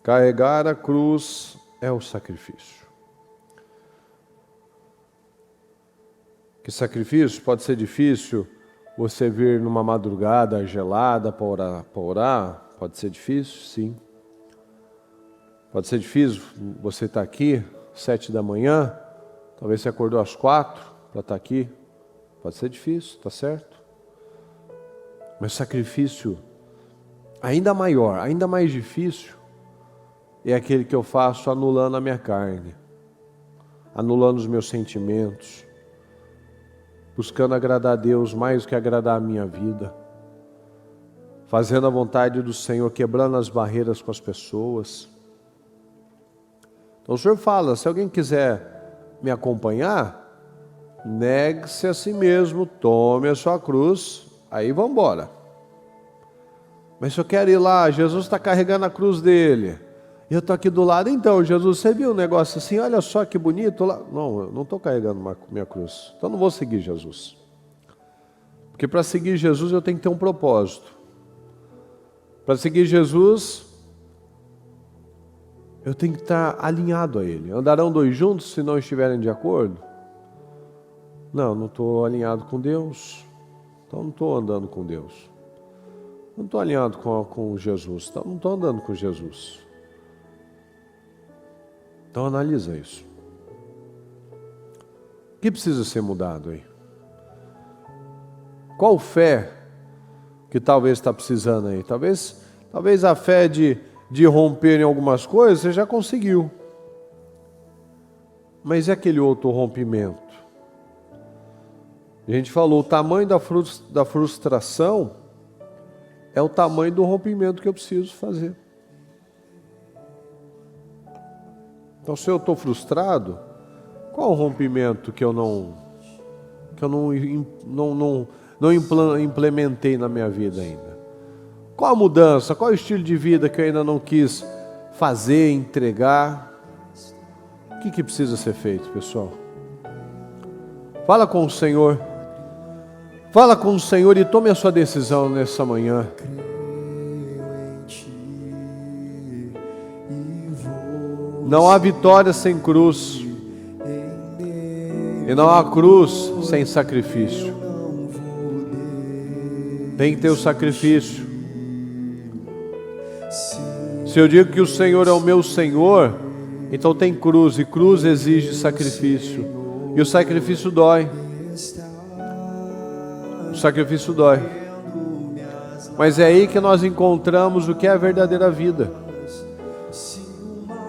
Carregar a cruz é o sacrifício. Que sacrifício? Pode ser difícil você vir numa madrugada gelada para orar. Pode ser difícil, sim. Pode ser difícil você estar aqui 7 da manhã, talvez você acordou às 4 para estar aqui. Pode ser difícil, está certo? Mas sacrifício ainda maior, ainda mais difícil, é aquele que eu faço anulando a minha carne, anulando os meus sentimentos, buscando agradar a Deus mais do que agradar a minha vida, fazendo a vontade do Senhor, quebrando as barreiras com as pessoas. Então o Senhor fala, se alguém quiser me acompanhar, negue-se a si mesmo, tome a sua cruz, aí vamos embora. Mas se eu quero ir lá, Jesus está carregando a cruz dele, e eu estou aqui do lado, então Jesus, você viu um negócio assim, olha só que bonito lá. Não, eu não estou carregando minha cruz, então não vou seguir Jesus. Porque para seguir Jesus eu tenho que ter um propósito. Para seguir Jesus, eu tenho que estar alinhado a Ele. Andarão dois juntos se não estiverem de acordo? Não estou alinhado com Deus, então não estou andando com Deus. Não estou alinhado com Jesus, então não estou andando com Jesus. Então analisa isso. O que precisa ser mudado aí? Qual fé que talvez está precisando aí? Talvez a fé de romper em algumas coisas você já conseguiu. Mas e aquele outro rompimento? A gente falou, o tamanho da frustração é o tamanho do rompimento que eu preciso fazer. Então, se eu estou frustrado, qual o rompimento que eu não implementei na minha vida ainda? Qual a mudança? Qual o estilo de vida que eu ainda não quis fazer, entregar? O que precisa ser feito, pessoal? Fala com o Senhor. Fala com o Senhor e tome a sua decisão nessa manhã. Não há vitória sem cruz. E não há cruz sem sacrifício. Tem que ter o sacrifício. Se eu digo que o Senhor é o meu Senhor, Então tem cruz, e cruz exige sacrifício. E o sacrifício dói. O sacrifício dói. Mas é aí que nós encontramos o que é a verdadeira vida.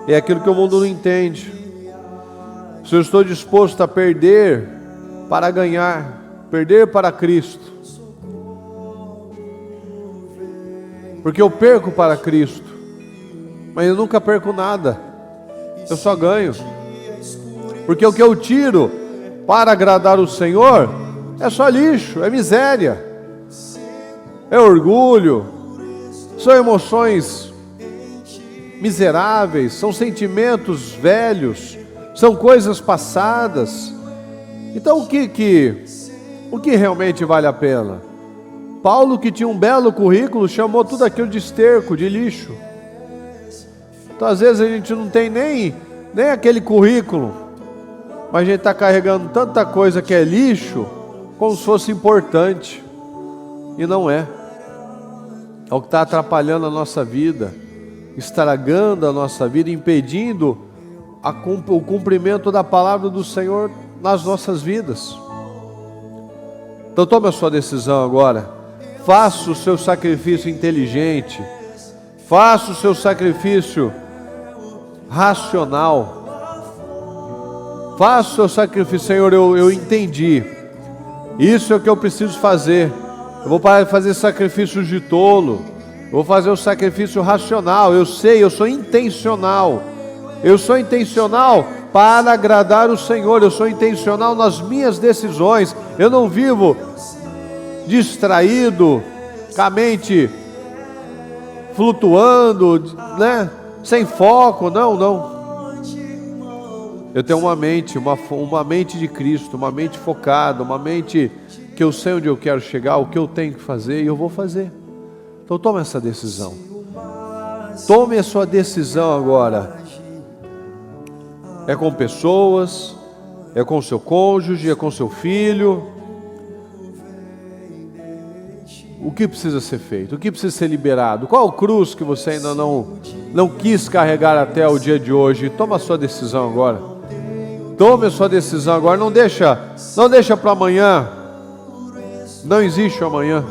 É aquilo que o mundo não entende. Se eu estou disposto a perder para ganhar, perder para Cristo. Porque eu perco para Cristo, mas eu nunca perco nada. Eu só ganho. Porque o que eu tiro para agradar o Senhor é só lixo, é miséria, é orgulho, são emoções miseráveis, são sentimentos velhos, são coisas passadas. Então o que realmente vale a pena? Paulo, que tinha um belo currículo, chamou tudo aquilo de esterco, de lixo. Então às vezes a gente não tem nem aquele currículo, mas a gente está carregando tanta coisa que é lixo, como se fosse importante, e não é. É o que está atrapalhando a nossa vida, estragando a nossa vida, impedindo o cumprimento da palavra do Senhor nas nossas vidas. Então tome a sua decisão agora. Faça o seu sacrifício inteligente. Faça o seu sacrifício racional. Faça o seu sacrifício. Senhor, eu entendi. Isso é o que eu preciso fazer. Eu vou parar de fazer sacrifícios de tolo. Eu vou fazer o sacrifício racional. Eu sei, eu sou intencional. Eu sou intencional para agradar o Senhor. Eu sou intencional nas minhas decisões. Eu não vivo distraído, com a mente flutuando, né? Sem foco. Não. Eu tenho uma mente de Cristo, uma mente focada, uma mente que eu sei onde eu quero chegar, o que eu tenho que fazer, e eu vou fazer. Então tome essa decisão. Tome a sua decisão agora. É com pessoas, é com seu cônjuge, é com seu filho. O que precisa ser feito? O que precisa ser liberado? Qual cruz que você ainda não quis carregar até o dia de hoje? Toma a sua decisão agora. Tome a sua decisão agora. Não deixa para amanhã. Não existe o amanhã.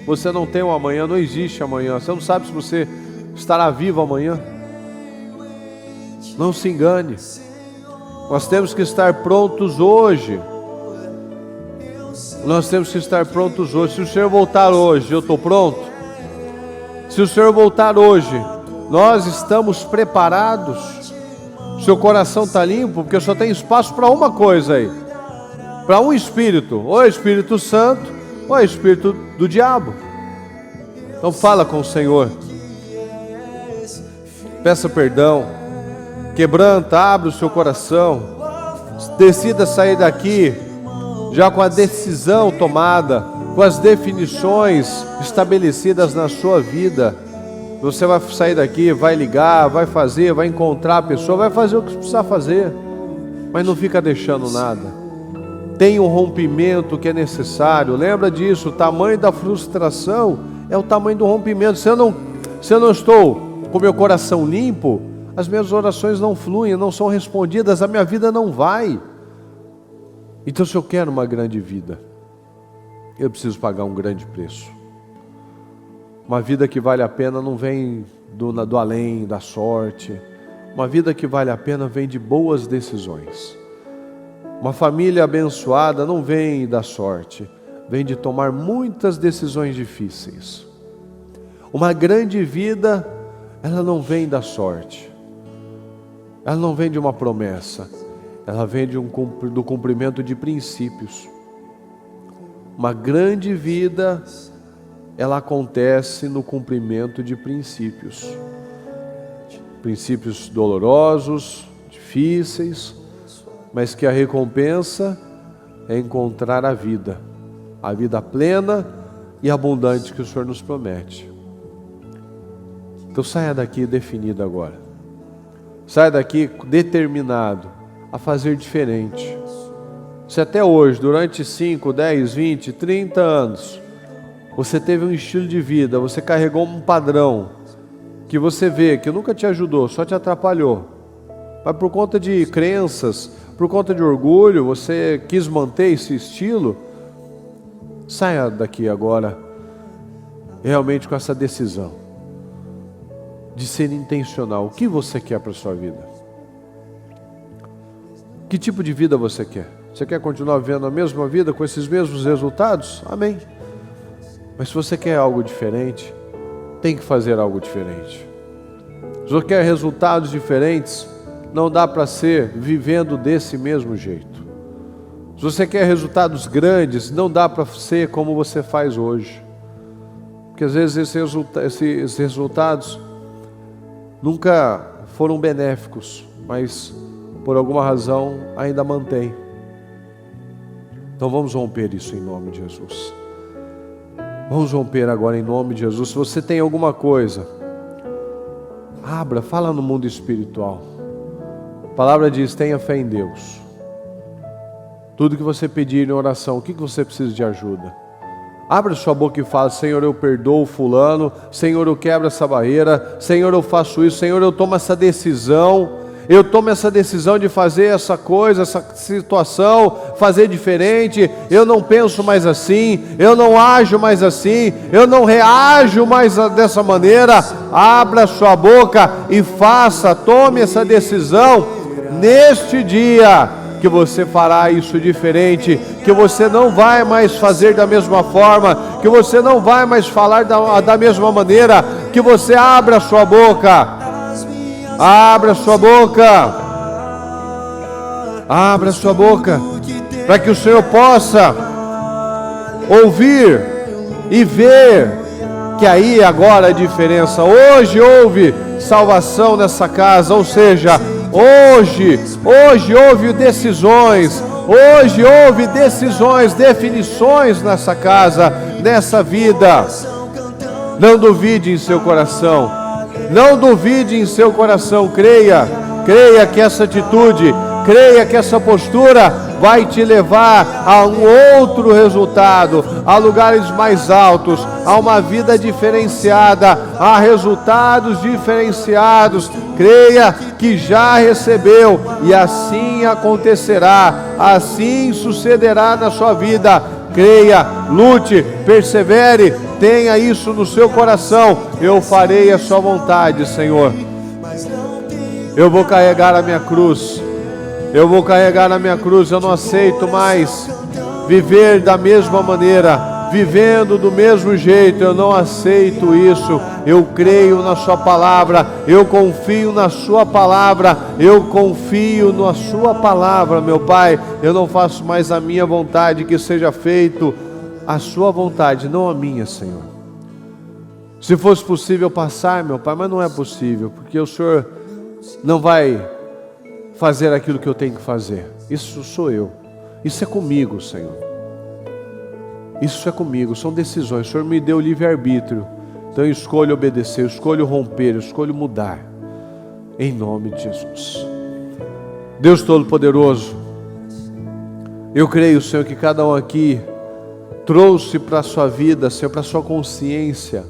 Você não tem o amanhã, não existe amanhã. Você não sabe se você estará vivo amanhã. Não se engane. Nós temos que estar prontos hoje. Nós temos que estar prontos hoje. Se o Senhor voltar hoje, eu estou pronto. Se o Senhor voltar hoje, nós estamos preparados. Seu coração está limpo, porque só tem espaço para uma coisa aí. Para um espírito. Ou é Espírito Santo, ou é Espírito do diabo. Então fala com o Senhor. Peça perdão. Quebranta, abre o seu coração. Decida sair daqui já com a decisão tomada, com as definições estabelecidas na sua vida. Você vai sair daqui, vai ligar, vai fazer, vai encontrar a pessoa, vai fazer o que precisa fazer, mas não fica deixando nada. Tem um rompimento que é necessário. Lembra disso, o tamanho da frustração é o tamanho do rompimento. Se eu não estou com meu coração limpo, as minhas orações não fluem, não são respondidas, a minha vida não vai. Então, se eu quero uma grande vida, eu preciso pagar um grande preço. Uma vida que vale a pena não vem do além, da sorte. Uma vida que vale a pena vem de boas decisões. Uma família abençoada não vem da sorte, vem de tomar muitas decisões difíceis. Uma grande vida, ela não vem da sorte. Ela não vem de uma promessa. Ela vem do cumprimento de princípios. Uma grande vida, ela acontece no cumprimento de princípios. Princípios dolorosos, difíceis, mas que a recompensa é encontrar a vida plena e abundante que o Senhor nos promete. Então saia daqui definido agora. Saia daqui determinado a fazer diferente. Se até hoje, durante 5, 10, 20, 30 anos, você teve um estilo de vida, você carregou um padrão que você vê que nunca te ajudou, só te atrapalhou. mas por conta de crenças, por conta de orgulho, você quis manter esse estilo, saia daqui agora, realmente com essa decisão de ser intencional. O que você quer para a sua vida? Que tipo de vida você quer? Você quer continuar vivendo a mesma vida com esses mesmos resultados? Amém. Mas se você quer algo diferente, tem que fazer algo diferente. Se você quer resultados diferentes, não dá para ser vivendo desse mesmo jeito. Se você quer resultados grandes, não dá para ser como você faz hoje. Porque às vezes esses resultados nunca foram benéficos, mas por alguma razão ainda mantém. Então vamos romper isso em nome de Jesus. Vamos romper agora em nome de Jesus. Se você tem alguma coisa, abra, fala no mundo espiritual. A palavra diz, tenha fé em Deus. Tudo que você pedir em oração, o que você precisa de ajuda? Abra sua boca e fala, Senhor, eu perdoo fulano, Senhor, eu quebro essa barreira, Senhor, eu faço isso, Senhor, eu tomo essa decisão. Eu tomo essa decisão de fazer essa coisa, essa situação, fazer diferente. Eu não penso mais assim, eu não ajo mais assim, eu não reajo mais dessa maneira. Abra sua boca e faça, tome essa decisão neste dia, que você fará isso diferente, que você não vai mais fazer da mesma forma, que você não vai mais falar da mesma maneira, que você abra sua boca. Abra sua boca, abra sua boca, para que o Senhor possa ouvir e ver que aí agora a diferença. Hoje houve salvação nessa casa, ou seja, hoje houve decisões, hoje houve decisões, definições nessa casa, nessa vida. Não duvide em seu coração. Não duvide em seu coração, creia que essa atitude, creia que essa postura vai te levar a um outro resultado, a lugares mais altos, a uma vida diferenciada, a resultados diferenciados. Creia que já recebeu e assim acontecerá, assim sucederá na sua vida. Creia, lute, persevere, tenha isso no seu coração. Eu farei a sua vontade, Senhor. Eu vou carregar a minha cruz. Eu vou carregar a minha cruz. Eu não aceito mais viver da mesma maneira, vivendo do mesmo jeito. Eu não aceito isso. Eu creio na sua palavra. Eu confio na sua palavra. Eu confio na sua palavra, meu Pai. Eu não faço mais a minha vontade, que seja feito a sua vontade, não a minha, Senhor. Se fosse possível passar, meu Pai, mas não é possível, porque o Senhor não vai fazer aquilo que eu tenho que fazer. Isso sou eu. Isso é comigo, Senhor. Isso é comigo, são decisões. O Senhor me deu livre-arbítrio. Então eu escolho obedecer, eu escolho romper, eu escolho mudar. Em nome de Jesus. Deus Todo-Poderoso, eu creio, Senhor, que cada um aqui trouxe para a sua vida, Senhor, para a sua consciência,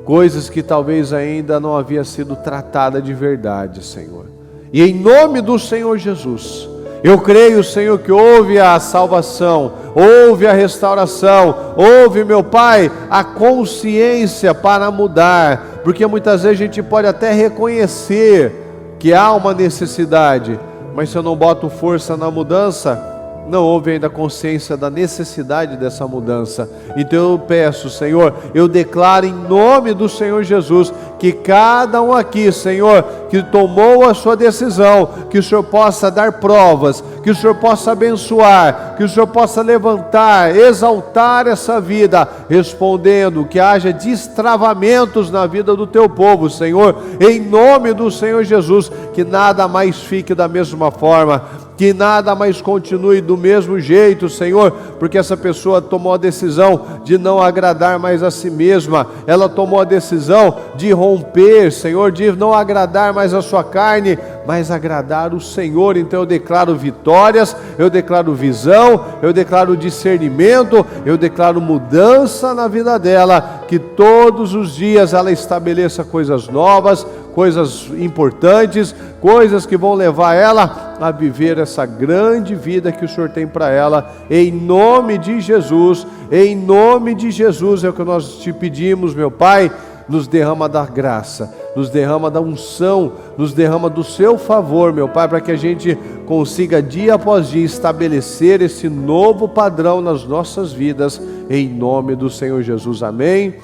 coisas que talvez ainda não havia sido tratada de verdade, Senhor. E em nome do Senhor Jesus, eu creio, Senhor, que houve a salvação, houve a restauração, houve, meu Pai, a consciência para mudar, porque muitas vezes a gente pode até reconhecer que há uma necessidade, mas se eu não boto força na mudança, não houve ainda consciência da necessidade dessa mudança. Então eu peço, Senhor, eu declaro em nome do Senhor Jesus, que cada um aqui, Senhor, que tomou a sua decisão, que o Senhor possa dar provas, que o Senhor possa abençoar, que o Senhor possa levantar, exaltar essa vida, respondendo, que haja destravamentos na vida do teu povo, Senhor, em nome do Senhor Jesus, que nada mais fique da mesma forma, que nada mais continue do mesmo jeito, Senhor, porque essa pessoa tomou a decisão de não agradar mais a si mesma, ela tomou a decisão de romper, Senhor, de não agradar mais a sua carne, mas agradar o Senhor. Então eu declaro vitórias, eu declaro visão, eu declaro discernimento, eu declaro mudança na vida dela, que todos os dias ela estabeleça coisas novas, coisas importantes, coisas que vão levar ela a viver essa grande vida que o Senhor tem para ela, em nome de Jesus, em nome de Jesus é o que nós te pedimos, meu Pai. Nos derrama da graça, nos derrama da unção, nos derrama do seu favor, meu Pai, para que a gente consiga dia após dia estabelecer esse novo padrão nas nossas vidas, em nome do Senhor Jesus, amém.